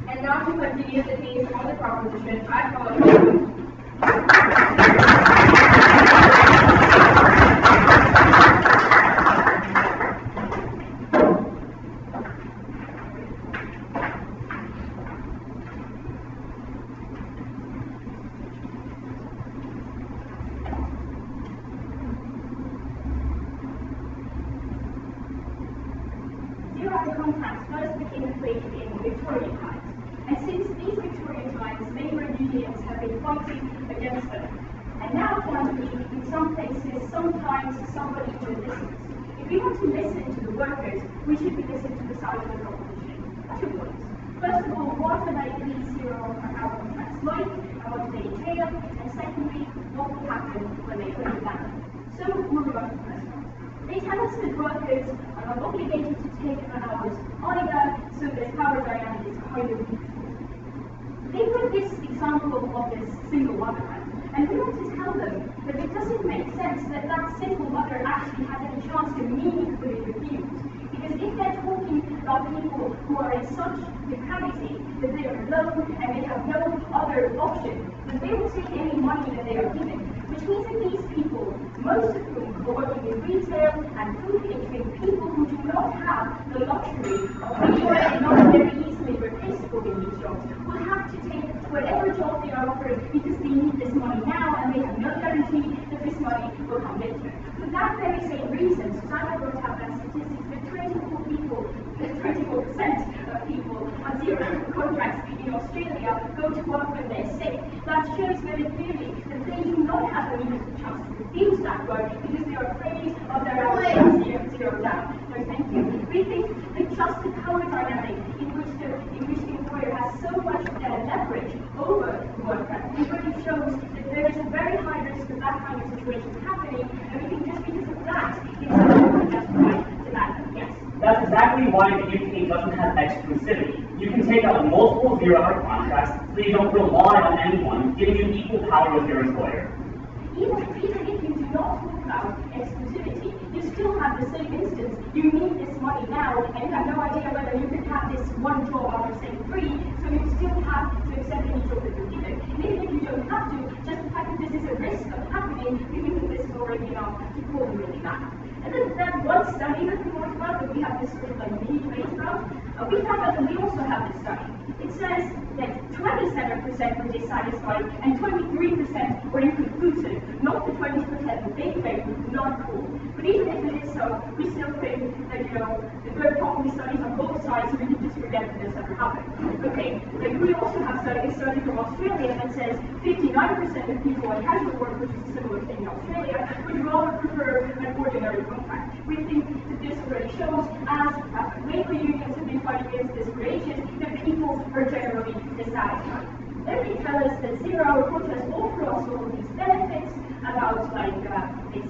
And now to continue the case on the proposition, I call zero-hour contracts first became created in Victorian times. And since these Victorian times, labour unions have been fighting against them. And now, finally, in some places, sometimes somebody even listens. If we want to listen to the workers, we should be listening to the side of the proposition. 2 points. First of all, what are these zero-hour contracts like, and what do they entail? And secondly, what will happen when they break down? So, moving on to the first one. They tell us that workers are not obligated to take the hours either, so this power dynamic is kind of neutral. They put this example of this single mother, and we want to tell them that it doesn't make sense that that single mother actually has any chance to meaningfully refuse. Because if they're talking about people who are in such depravity that they are alone and they have no other option, then they will take any money that they are given. Which means that these people, most of whom are working in retail and food catering, people who do not have the luxury of being not very easily replaceable in these jobs, will have to take whatever job they are offered because they need this money now and they have no guarantee that this money will come later. For that very same reason, Susanna brought out that statistics that 24% of people on zero-hour contracts in Australia go to work when they're sick. That shows very clearly that they do not have a meaningful chance to refuse that work because they are afraid of their hours zero down. No, thank you. We think that just the power dynamic in which the employer has so much leverage over the worker, it really shows that there is a very high risk of that kind of situation happening, and we think just because of that, it's not justified to that. Yes. That's exactly why the UK doesn't have exclusivity. You can take out multiple zero-hour contracts so you don't rely on anyone, giving you equal power with your employer. Even if you do not talk about exclusivity, you still have the same instance. You need this money now, and you have no idea whether you can have this one job out of, say, 3, so you still have to accept any job that you're given. And even if you don't have to, just the fact that this is a risk of happening, you think that this is already enough to call them really bad. And then that one study that we talked about, that we have this sort of like mini debate about, we found out that we also have this study. It says that 27% were dissatisfied and 23% were inconclusive. Not the 20% that they claim, not cool. But even if it is so, we still think that, that there are probably studies on both sides, so we can just forget that this ever happened. Okay, like we also have a study from Australia that says 59% of people on casual work, which is a similar thing in Australia, would rather prefer an ordinary contract. We think that this already shows, as labor unions have been fighting against this for ages, that people are generally dissatisfied. Then they tell us that zero-hour contracts offer us all these benefits about like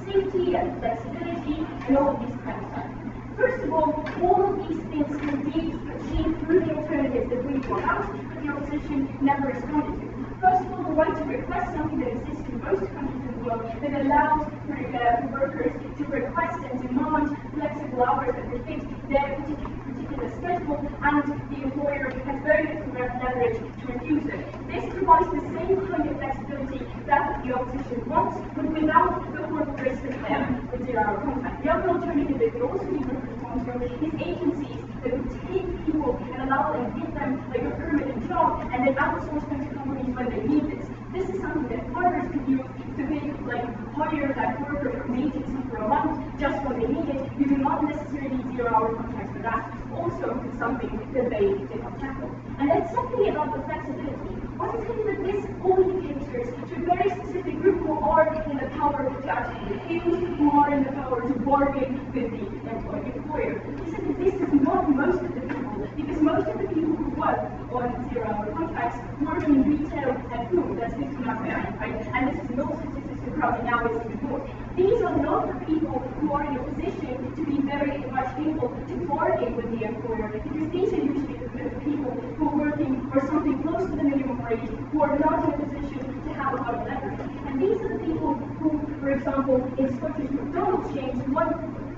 safety and flexibility and all of these kind of stuff. First of all of these things can be achieved through the alternatives that we brought out, but the opposition never responded to. First of all, the right to request something that exists in most countries in the world that allows for workers to request and demand flexible hours that fit their particular schedule, and the employer has very little leverage to refuse it. This provides the same kind of flexibility that the opposition wants, but without the horrible risk of them with zero-hour contract. The other alternative that we also need to respond to is agencies that would take people and allow them, give them like a permanent job, and then outsource them to companies when they need this. This is something that farmers could use to hire that worker from an agency for a month just when they need it. You do not necessarily need zero-hour contracts for that. Also, something that they did not tackle. And then secondly, about the flexibility. What is it that this only caters to a very specific group who are in the power to actually refuse, who are in the power to bargain with the employer? He said that this is not most of the people, because most of the people who work on zero-hour contracts work in retail and food. That's 59%, right? And this is no statistics to probably now is even more. These are not the people who are in a position to be very much able to bargain with the employer, because these are usually the people who are working for something close to the minimum wage, who are not in a position to have a lot of leverage. And these are the people who, for example, in Scottish McDonald's chains, one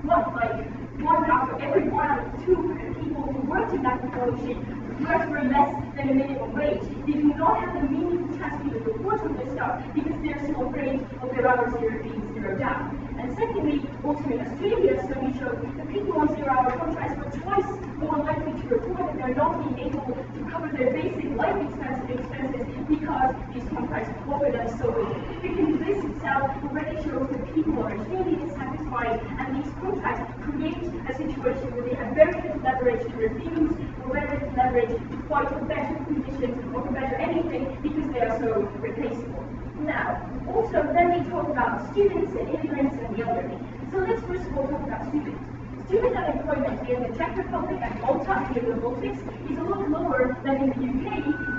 out of every 1 out of 2 people who worked in that McDonald's chain worked for less than a minimum wage. They do not have a meaningful chance to report on this stuff because they're so afraid of their hours being zeroed down. And secondly, also in Australia, a study showed that people on zero-hour contracts were twice more likely to report that they're not being able to cover their basic life expenses because these contracts offer them so little. Because this itself already shows that people are extremely dissatisfied, and these contracts create a situation where they have very little leverage to refuse, or very little leverage to fight for better conditions or for better anything, because they are so replaceable. Now, also, then they talk about students and immigrants and the elderly. So let's first of all talk about students. Student unemployment in the Czech Republic and Malta, in the Baltics, is a lot lower than in the UK,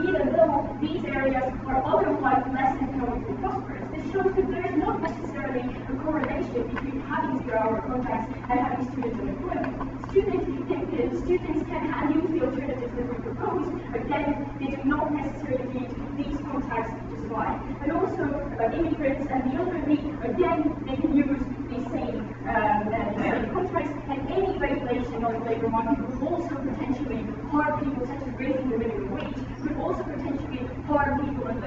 even though these areas are otherwise less economically prosperous. This shows that there is not necessarily a correlation between having zero-hour contracts and having student unemployment. Students can use the alternatives that we propose. Again, they do not necessarily need these contracts to survive. And also about immigrants and the elderly, again, they can use the same contracts, and any regulation on the labour market could also potentially harm people, such as raising the minimum wage, could also potentially harm people and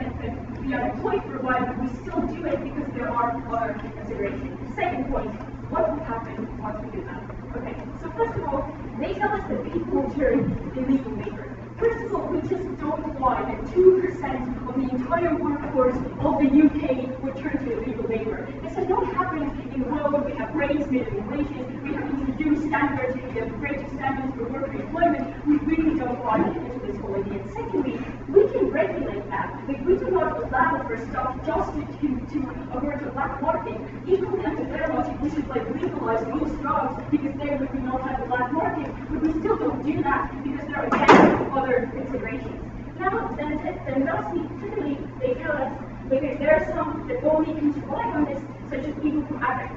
be unemployed for a while, but we still do it because there are other considerations. Second point, what will happen once we do that? Okay, so first of all, they tell us that people will turn illegal labour. First of all, we just don't lie that 2% of the entire workforce of the UK would turn to illegal labour. This has not happened in the world where we have raised minimum wages, we have introduced standards, we have greater standards for worker employment. We really don't buy into this whole idea. And secondly, we can regulate that. Like, we do not allow for stuff just to avert a black market. Equally under their logic, we should legalize most drugs because then we would not have a black market. But we still don't do that because there are again other considerations. Now, then lastly, clearly, they tell us that there are some that only can survive on this, such as people from Africa.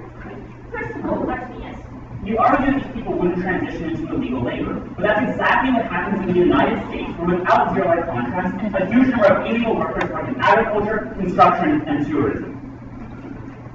First of all, that's BS. You argue that these people wouldn't transition into illegal labor, but that's exactly what happens in the United States, where without zero-hour contracts, a huge number of illegal workers work in agriculture, construction, and tourism.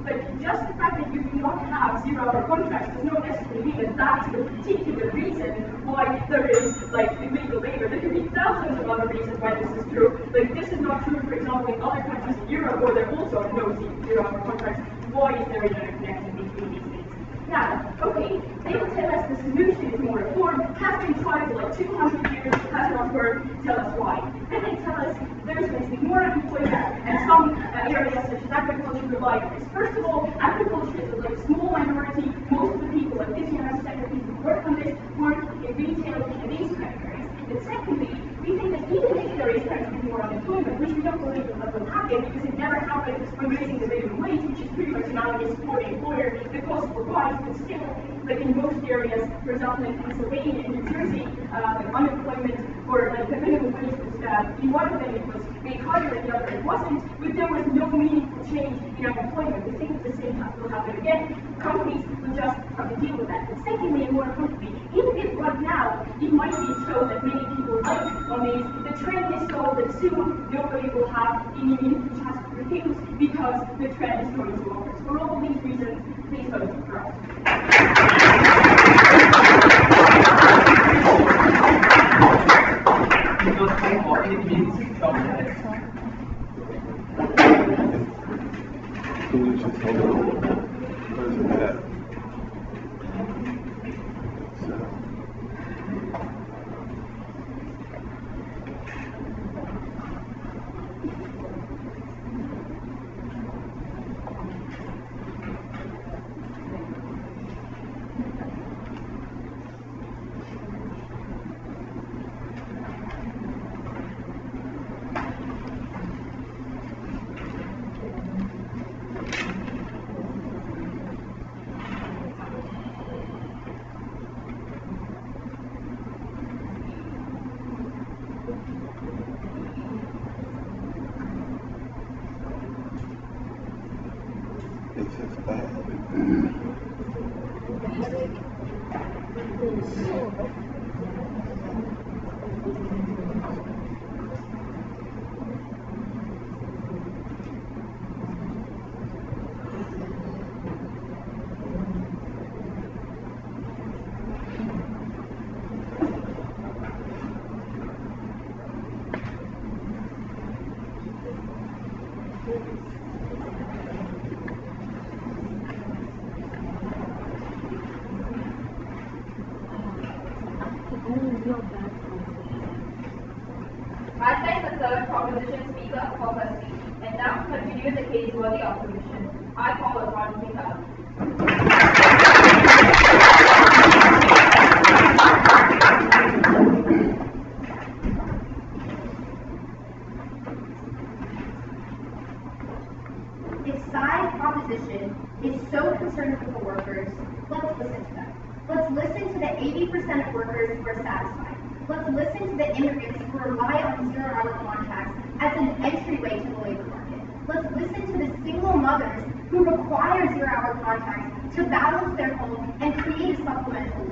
But just the fact that you do not have zero-hour contracts does not necessarily mean that that is the particular reason why there is illegal labor. There could be thousands of other reasons why this is true. Like, this is not true, for example, in other countries in Europe where there also are no zero-hour contracts. Why is there a connection between these things? Now, okay, they will tell us the solution is more reform, has been tried for 200 years, has not worked, tell us why. Then they tell us there's going to be more unemployment and some areas such as agriculture rely on this. First of all, agriculture is a small minority. Most of the people, 59% of people who work on this, work in retail and these kind of areas. And secondly, we think that even if there is going to be more unemployment, which we don't believe will happen because it never happened when raising the minimum wage, which is pretty much analogous for the employer, the cost will rise, but still, like in most areas, for example, in Pennsylvania and New Jersey, unemployment or the minimum wage was in one of them it was made higher than the other it wasn't, but there was no meaningful change in unemployment. We think the same will happen again. Companies will just have to deal with that. But secondly, and more importantly, even if right now it might be so that many people like on these, the trend is so that soon nobody will have any meaningful chance to refuse because the trend is going to workers. For all of these reasons, please vote for us. I thank the third proposition speaker for her speech, and now continue the case for the opposition. I call upon Mika. If side proposition is so concerned with the workers, let's listen to them. Let's listen to the 80% of workers who are satisfied. Let's listen to the immigrants who rely on zero-hour contracts as an entryway to the labor market. Let's listen to the single mothers who require zero-hour contracts to balance their home and create a supplemental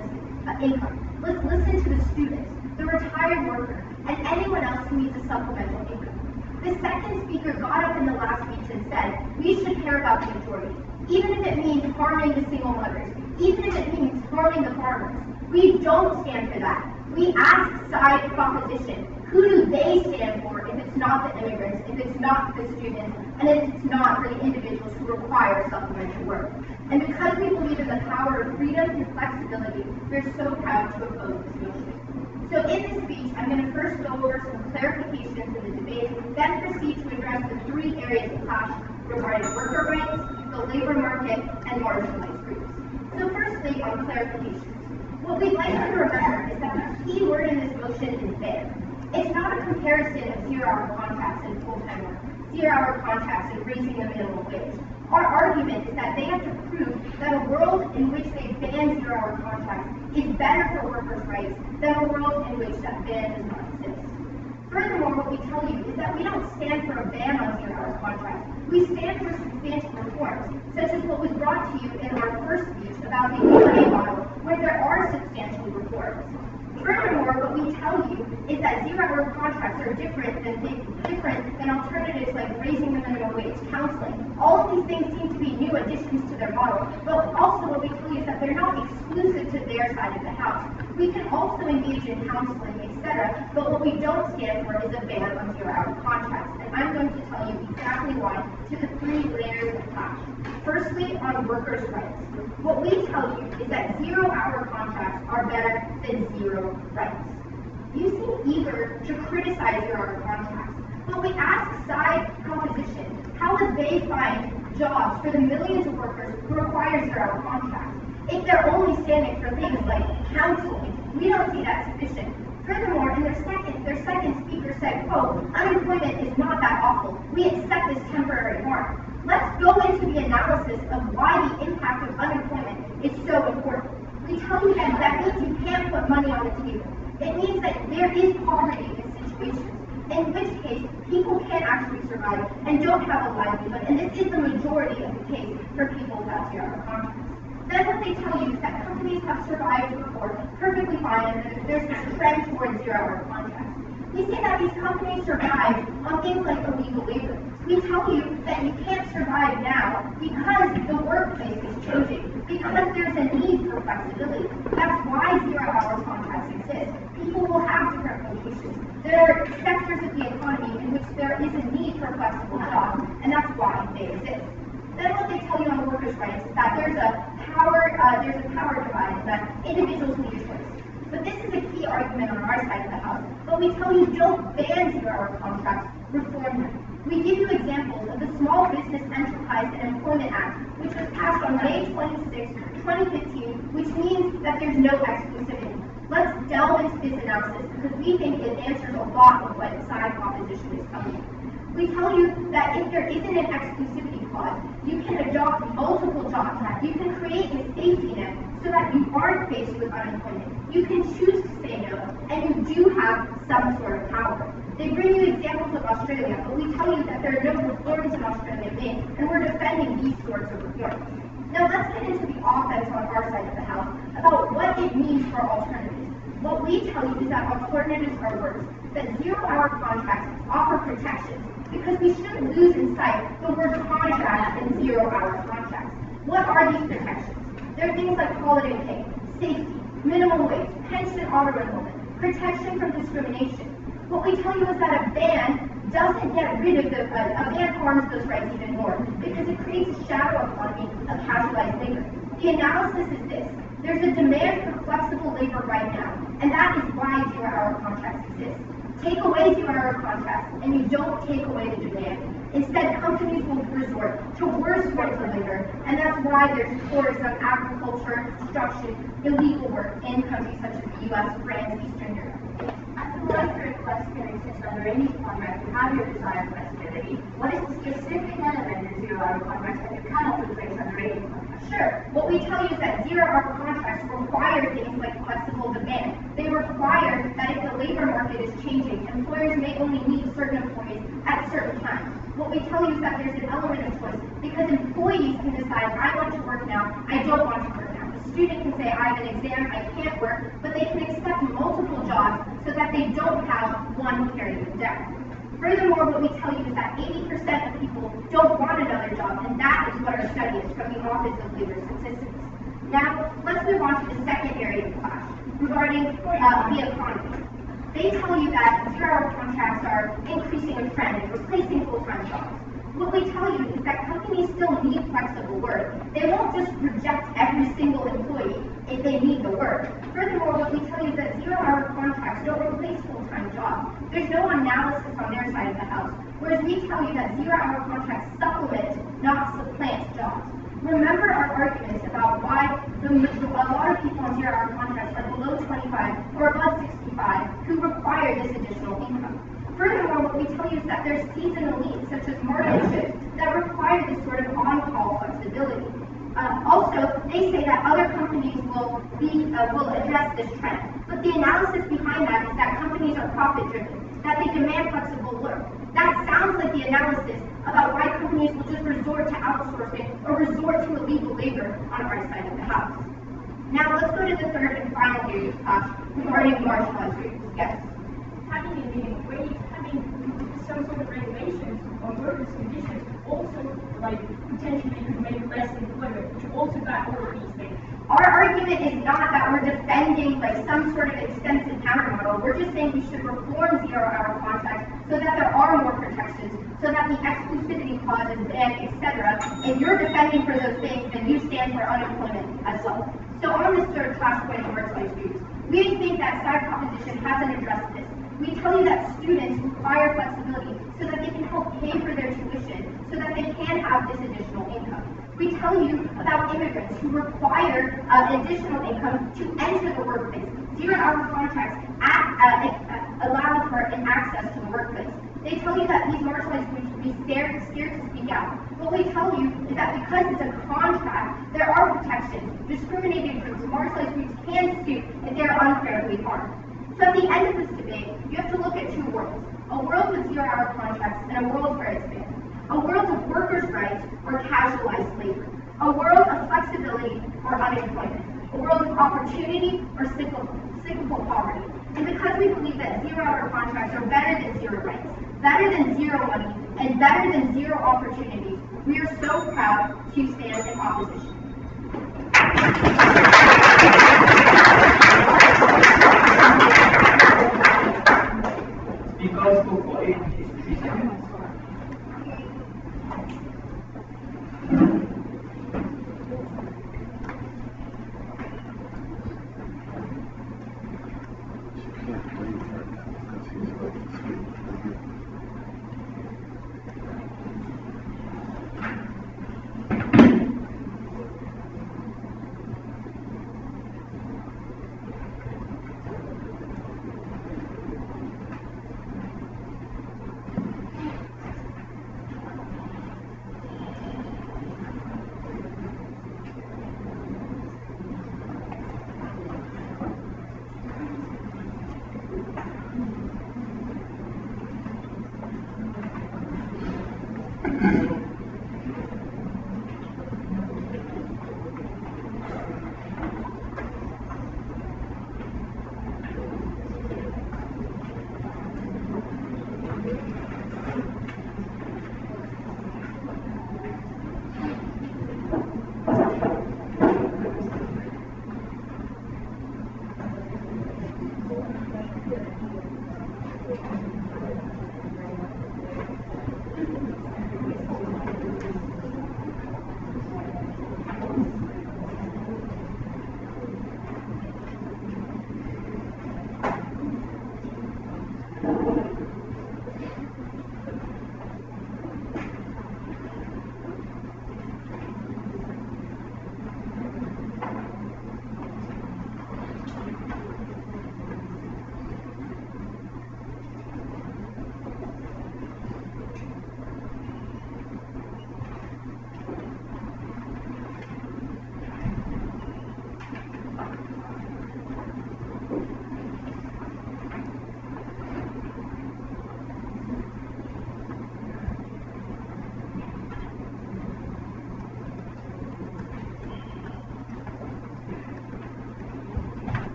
income. Let's listen to the students, the retired worker, and anyone else who needs a supplemental income. The second speaker got up in the last speech and said, we should care about the majority, even if it means harming the single mothers, even if it means harming the farmers. We don't stand for that. We ask side proposition, who do they stand for if it's not the immigrants, if it's not the students, and if it's not for the individuals who require supplementary work? And because we believe in the power of freedom and flexibility, we're so proud to oppose this motion. So in this speech, I'm going to first go over some clarifications in the debate, then proceed to address the three areas of clash regarding worker rights, the labor market, and marginalized groups. So firstly, on clarifications. What we'd like you to remember is that the key word in this motion is fair. It's not a comparison of zero-hour contracts and full-time work, zero-hour contracts and raising the minimum wage. Our argument is that they have to prove that a world in which they ban zero-hour contracts is better for workers' rights than a world in which that ban does not exist. Furthermore, what we tell you is that we don't stand for a ban on zero-hour contracts. We stand for substantial reforms, such as what was brought to you in our first speech about the EPA model, where there are substantial reforms. Furthermore, what we tell you is that zero-hour contracts are different than alternatives like raising the minimum wage, counseling. All of these things seem to be new additions to their model, but also what we tell you is that they're not exclusive to their side of the house. We can also engage in counseling, etc., but what we don't stand for is a ban on zero-hour contracts, and I'm going to tell you exactly why to the three layers of clash. Firstly, on workers' rights. What we tell you is that zero-hour contracts are better than zero rights. You seem eager to criticize zero-hour contracts, but we ask side proposition, how would they find jobs for the millions of workers who require zero-hour contracts? If they're only standing for things like counseling, we don't see that sufficient. Furthermore, in their second speaker said, quote, unemployment is not that awful. We accept this temporary harm. Let's go into the analysis of why the impact of unemployment is so important. We tell you that means you can't put money on the table. It means that there is poverty in situations, in which case people can't actually survive and don't have a livelihood, and this is the majority of the case for people without zero-hour contracts. Then what they tell you is that companies have survived before perfectly fine, and there's this trend towards zero-hour contracts. We say that these companies survive on things like illegal labor. We tell you that you can't survive now because the workplace is changing, because there's a need for flexibility. That's why zero-hour contracts exist. People will have different vocations. There are sectors of the economy in which there is a need for flexible jobs, and that's why they exist. Then what they tell you on workers' rights is that there's a power divide, and that individuals need a choice. But this is a key argument on our side of the house. But we tell you don't ban zero-hour contracts, reform them. We give you examples of the Small Business Enterprise and Employment Act, which was passed on May 26, 2015, which means that there's no exclusivity. Let's delve into this analysis because we think it answers a lot of what side proposition is telling you. We tell you that if there isn't an exclusivity clause, you can adopt multiple job types. You can create a safety net so that you aren't faced with unemployment. You can choose to say no, and you do have some sort of power. They bring you examples of Australia, but we tell you that there are no reforms in Australia made, and we're defending these sorts of reforms. Now let's get into the offense on our side of the house about what it means for alternatives. What we tell you is that alternatives are worse, that zero-hour contracts offer protections, because we shouldn't lose in sight the word contract and zero-hour contracts. What are these protections? There are things like holiday pay, safety, minimum wage, pension auto-enrollment, protection from discrimination. What we tell you is that a ban doesn't get rid of a ban harms those rights even more, because it creates a shadow economy of casualized labor. The analysis is this. There's a demand for flexible labor right now, and that is why zero-hour contracts exist. Take away zero-hour contracts, and you don't take away the demand. Instead, companies will resort to worse forms of labor, and that's why there's tourists on agriculture, construction, illegal work in countries such as the US, France, Eastern Europe. As the right for flexibility sits under any contract, you have your desired flexibility. What is the specific element in zero-hour contracts that you cannot replace under any contract? Sure. What we tell you is that zero-hour contracts require things like flexible demand. They require that if the labor market is changing, employers may only need certain employees at certain times. What we tell you is that there's an element of choice because employees can decide, I want to work now, I don't want to work now. The student can say, I have an exam, I can't work, but they can accept multiple jobs so that they don't have one carrying them down. Furthermore, what we tell you is that 80% of people don't want another job, and that is what our study is from the Office of Labor Statistics. Now, let's move on to the second area of clash, regarding the economy. They tell you that zero-hour contracts are increasing a trend and replacing full-time jobs. What we tell you is that companies still need flexible work. They won't just reject every single employee if they need the work. Furthermore, what we tell you is that zero-hour contracts don't replace full-time jobs. There's no analysis on their side of the house, whereas we tell you that zero-hour contracts supplement, not supplant jobs. Remember our arguments about why a lot of people on zero-hour contracts are below 25 or above 65 who require this additional income. Furthermore, what we tell you is that there's seasonal needs, such as market shifts, that require this sort of on-call flexibility. Also, they say that other companies will address this trend. But the analysis behind that is that companies are profit-driven, that they demand flexible work. That sounds like the analysis about why companies will just resort to outsourcing or resort to illegal labor on our side of the house. Now, let's go to the third and final area of clash regarding marginalized groups. Yes? Having a living wage, having some sort of regulations on workers' conditions also potentially could make less employment, which also got all of these things. Our argument is not that we're defending some sort of extensive countermodel. We're just saying we should reform zero-hour contracts so that there are more protections, so that the exclusivity clause is banned, etc. If you're defending for those things, then you stand for unemployment as well. So on this third clash point of marginalized groups, we think that side proposition hasn't addressed this. We tell you that students require flexibility so that they can help pay for their tuition, so that they can have this additional income. We tell you about immigrants who require additional income to enter the workplace. Zero-hour contracts allow for an access to the workplace. They tell you that these marginalized groups will be scared to speak out. What we tell you is that because it's a contract, there are protections. Discriminated groups, marginalized groups can sue if they're unfairly harmed. So at the end of this debate, you have to look at two worlds. A world with zero-hour contracts and a world where it's banned. A world of workers' rights or casualized labor. A world of flexibility or unemployment. A world of opportunity or cyclical poverty. And because we believe that zero-hour contracts are better than zero rights, better than zero money, and better than zero opportunities, we are so proud to stand in opposition. Speakers spoke for 8 minutes, 3 seconds.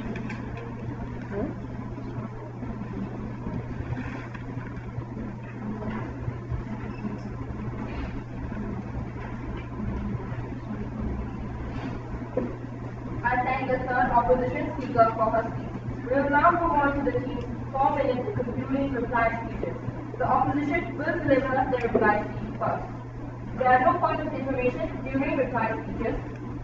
I thank the third opposition speaker for her speech. We will now move on to the team's 4-minute concluding reply speeches. The opposition will deliver their reply speech first. There are no points of information during reply speeches.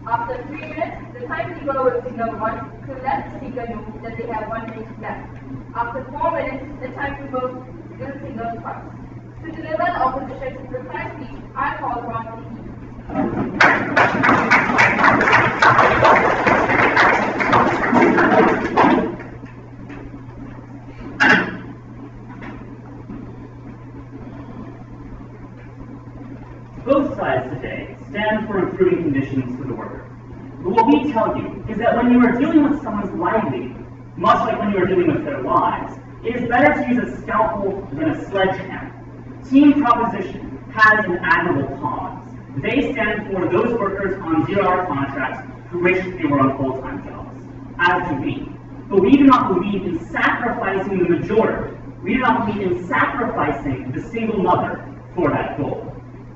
After 3 minutes, the timekeeper will signal 1 to let the speaker know that they have 1 minute left. After 4 minutes, the timekeeper will signal twice. To deliver the opposition's reply speech, I call upon the team. Both sides today stand for improving conditions for the worker. But what we tell you is that when you are dealing with someone's livelihood, much like when you are dealing with their lives, it is better to use a scalpel than a sledgehammer. Team Proposition has an admirable cause. They stand for those workers on 0-hour contracts who wish they were on full-time jobs, as do we. But we do not believe in sacrificing the majority. We do not believe in sacrificing the single mother for that goal.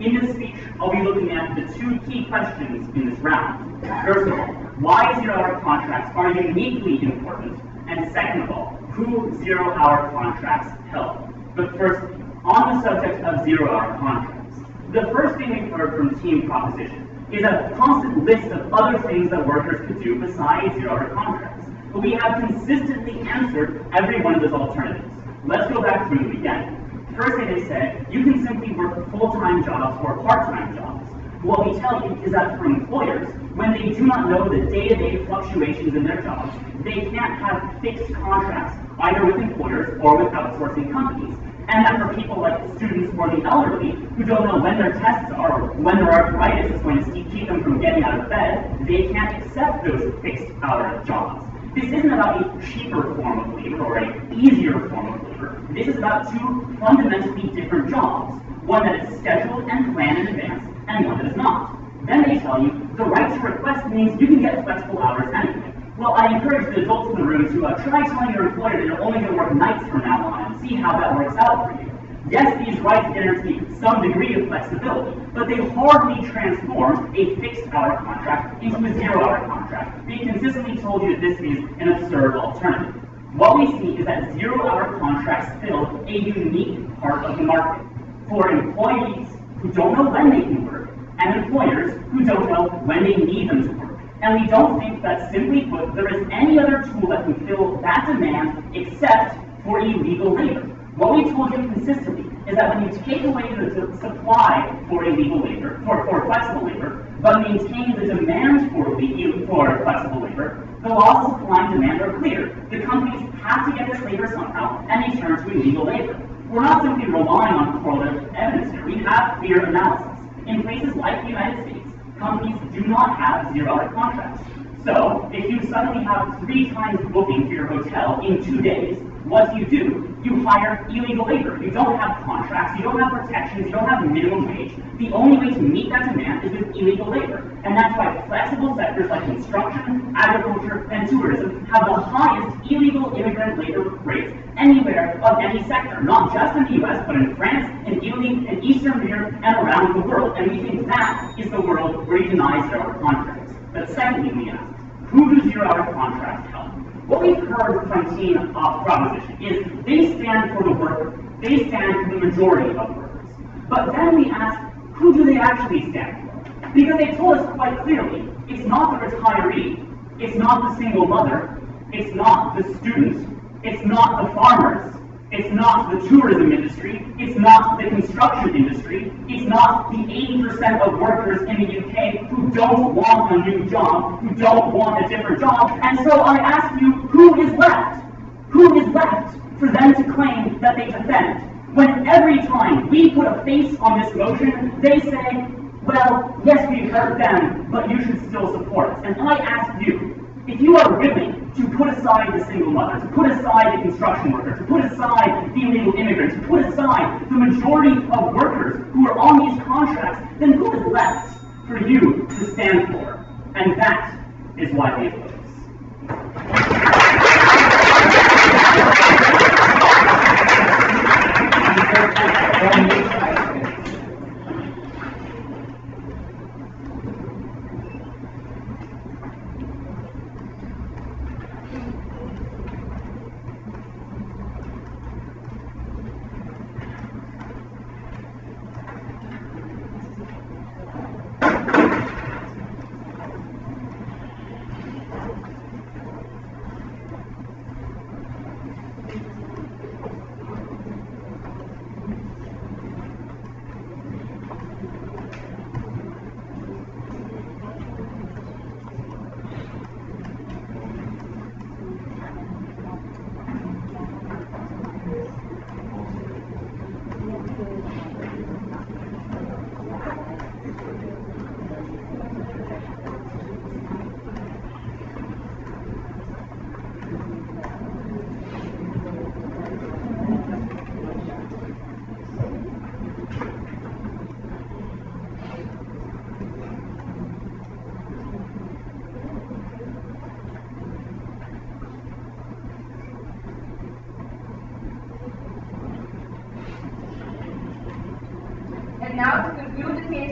In this speech, I'll be looking at the 2 key questions in this round. First of all, why 0-hour contracts are uniquely important, and second of all, who 0-hour contracts help. But first, on the subject of 0-hour contracts, the first thing we've heard from Team Proposition is a constant list of other things that workers could do besides 0-hour contracts. But we have consistently answered every one of those alternatives. Let's go back through them again. First thing they said, you can simply work full-time jobs or part-time jobs. What we tell you is that for employers, when they do not know the day-to-day fluctuations in their jobs, they can't have fixed contracts, either with employers or with outsourcing companies. And that for people like students or the elderly, who don't know when their tests are, or when their arthritis is going to keep them from getting out of bed, they can't accept those fixed-hour jobs. This isn't about a cheaper form of labor or an easier form of labor. This is about 2 fundamentally different jobs. One that is scheduled and planned in advance, and one that is not. Then they tell you the right to request means you can get flexible hours anyway. Well, I encourage the adults in the room to try telling your employer that you're only going to work nights from now on and see how that works out for you. Yes, these rights guarantee some degree of flexibility, but they hardly transform a fixed-hour contract into a 0-hour contract. They consistently told you that this is an absurd alternative. What we see is that 0-hour contracts fill a unique part of the market for employees who don't know when they can work and employers who don't know when they need them to work. And we don't think that, simply put, there is any other tool that can fill that demand except for illegal labor. What we told you consistently is that when you take away the supply for illegal labor, for flexible labor, but maintain the demand for flexible labor, the laws of supply and demand are clear. The companies have to get this labor somehow, and they turn to illegal labor. We're not simply relying on correlative evidence here. We have clear analysis. In places like the United States, companies do not have 0-hour contracts. So, if you suddenly have 3 times booking for your hotel in 2 days, what do? You hire illegal labor. You don't have contracts, you don't have protections, you don't have minimum wage. The only way to meet that demand is with illegal labor. And that's why flexible sectors like construction, agriculture, and tourism have the highest illegal immigrant labor rates anywhere of any sector, not just in the US, but in France, in Italy, in Eastern Europe, and around the world. And we think that is the world where you deny 0-hour contracts. But secondly, we ask, who do 0-hour contracts help? What we've heard from Team Proposition is they stand for the worker. They stand for the majority of workers. But then we ask, who do they actually stand for? Because they told us quite clearly, it's not the retiree, it's not the single mother, it's not the student, it's not the farmers, it's not the tourism industry, it's not the construction industry, it's not the 80% of workers in the UK who don't want a new job, who don't want a different job. And so I ask you, who is left? Who is left for them to claim that they defend? When every time we put a face on this motion, they say, well, yes, we've heard them, but you should still support us. And I ask you, if you are willing to put aside the single mother, to put aside the construction worker, to put aside the illegal immigrant, to put aside the majority of workers who are on these contracts, then who is left for you to stand for? And that is why we oppose.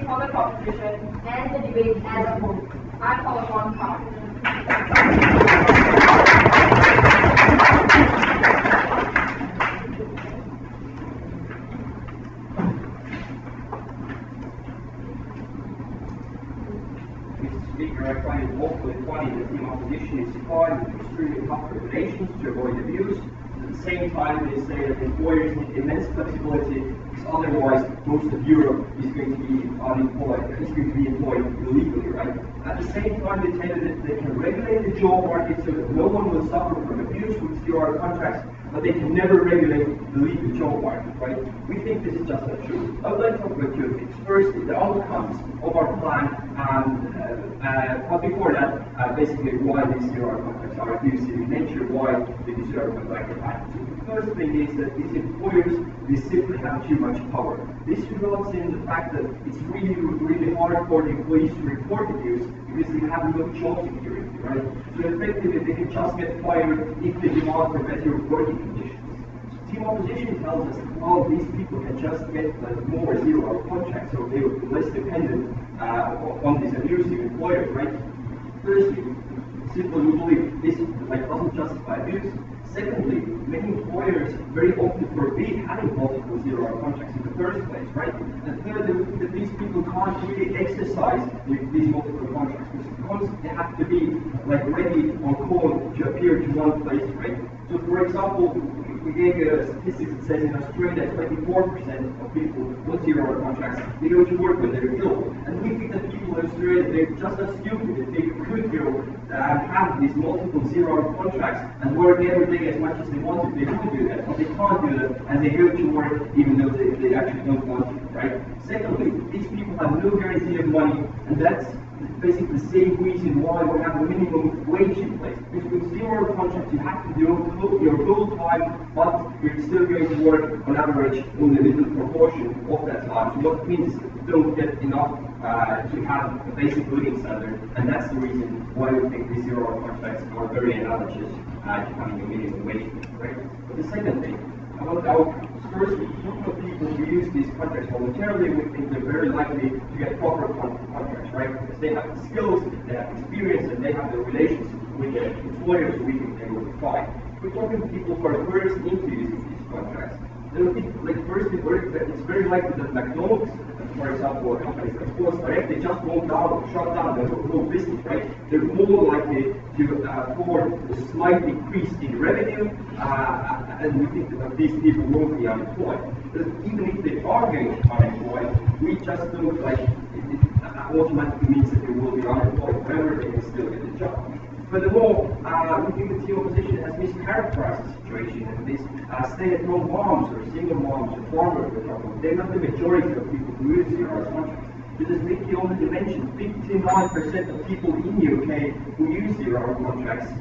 case for the proposition and the debate as a whole. I call upon Carl. Mr. Speaker, I find it awfully funny that the opposition is supplying with extremely tough regulations to avoid abuse. At the same time, they say that employers need immense flexibility because otherwise most of Europe is going to be unemployed, is going to be employed illegally, right? At the same time, they tell you that they can regulate the job market so that no one will suffer from abuse with zero-hour contracts, but they can never regulate the legal job market, right? We think this is just not true. I would like to talk about two things. Firstly, the outcomes of our plan, but before that, basically why these zero-hour contracts are abusive in nature, why they zero-hour contracts are bad. So the first thing is that these employers, they simply have too much power. This results in the fact that it's really, really hard for the employees to report abuse because they have no job security, right? So effectively, they can just get fired if they demand for better working conditions. Team opposition tells us that, well, these people can just get more zero-hour contracts, so they will be less dependent on these abusive employers, right? Firstly, simply we believe this doesn't justify abuse. Secondly, many employers very often forbid having multiple zero-hour contracts in the first place, right? And third, that these people can't really exercise these multiple contracts because they have to be ready on call to appear to one place, right? So, for example, we gave a statistic that says in Australia 24% of people with zero-hour contracts, they go to work when they're ill. And we think that people in Australia, they're just as stupid if they could go and have these multiple zero-hour contracts and work every day as much as they want to. They would do that, but they can't do that, and they go to work even though they actually don't want to, right? Secondly, these people have no guarantee of money, and that's basically the same reason why we have a minimum wage in place. Because with zero contracts, you have to do your full time, but you're still going to work on average only a little proportion of that time. So what means you don't get enough to have a basic living standard, and that's the reason why we think these zero contracts are very analogous to having a minimum wage, right? But the second thing about outcomes. Firstly, group of people who use these contracts voluntarily, we think they're very likely to get proper contracts, right? Because they have the skills, they have experience, and they have the relations with their employers, we think they will be fine. We're talking to people who are first into using these contracts. They'll be firstly, it's very likely that McDonald's, for example, or companies like Sports they just won't shut down their whole business, right? They're more likely to afford a slight increase in revenue, and we think that these people won't be unemployed. But even if they are going to be unemployed, we just don't it automatically means that they will be unemployed. However, they can still get a job. Furthermore, we think the team opposition has mischaracterized the situation, and these stay-at-home moms or single moms or farmers, for example, they're not the majority of people who use zero-hour contracts. Because as Vicky already mentioned, 59% of people in the UK who use zero-hour contracts,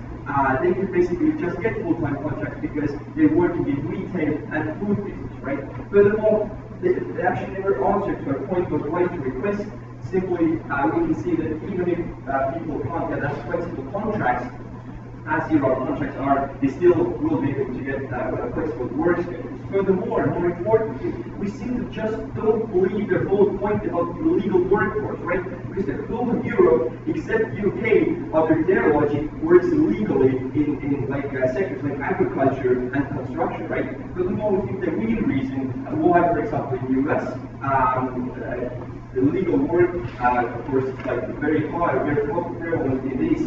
they could basically just get full-time contracts because they're working in retail and food business, right? Furthermore, they actually never answered to our point of right to request. Simply, we can see that even if people can't get as flexible contracts as zero-hour contracts are, they still will be able to get flexible work schedules. Furthermore, more importantly, we seem to just don't believe their whole point about the legal workforce, right? Because the whole of Europe, except UK, under their logic, works illegally in sectors like agriculture and construction, right? Furthermore, we think the real reason why, for example, in the US, the legal work, of course, very high, very prevalent in these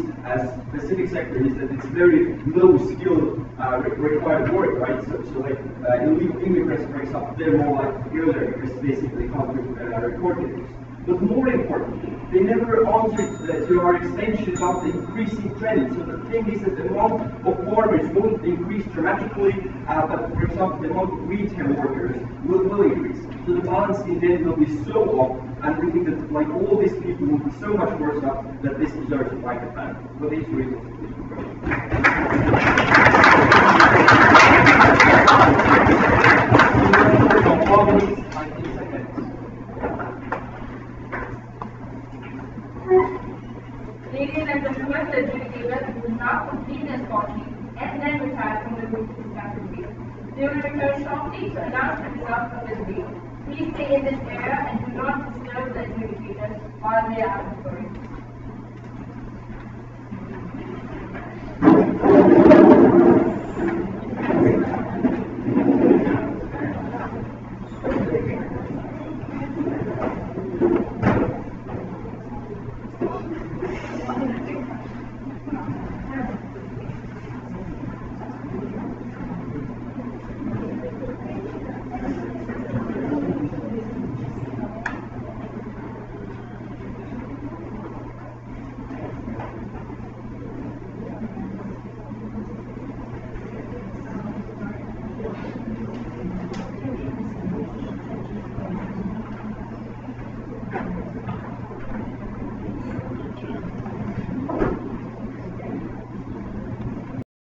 specific sectors is that it's very low skill required work, right? So illegal immigrants, for example, they're more like earlier because basically can't report it. But more importantly, they never answered to our extension about the increasing trend. So the thing is that the amount of farmers won't increase dramatically, but for example, the amount of retail workers will increase. So the balance in the end will be so off, and we think that all these people will be so much worse off that this deserves a private ban. For these reasons, please Ladies and gentlemen, the adjudicator will now complete their spotting and then retire from the group to discuss the debate. They will return shortly to announce the results of the debate. Please stay in this area and do not disturb the adjudicators while they are conferring.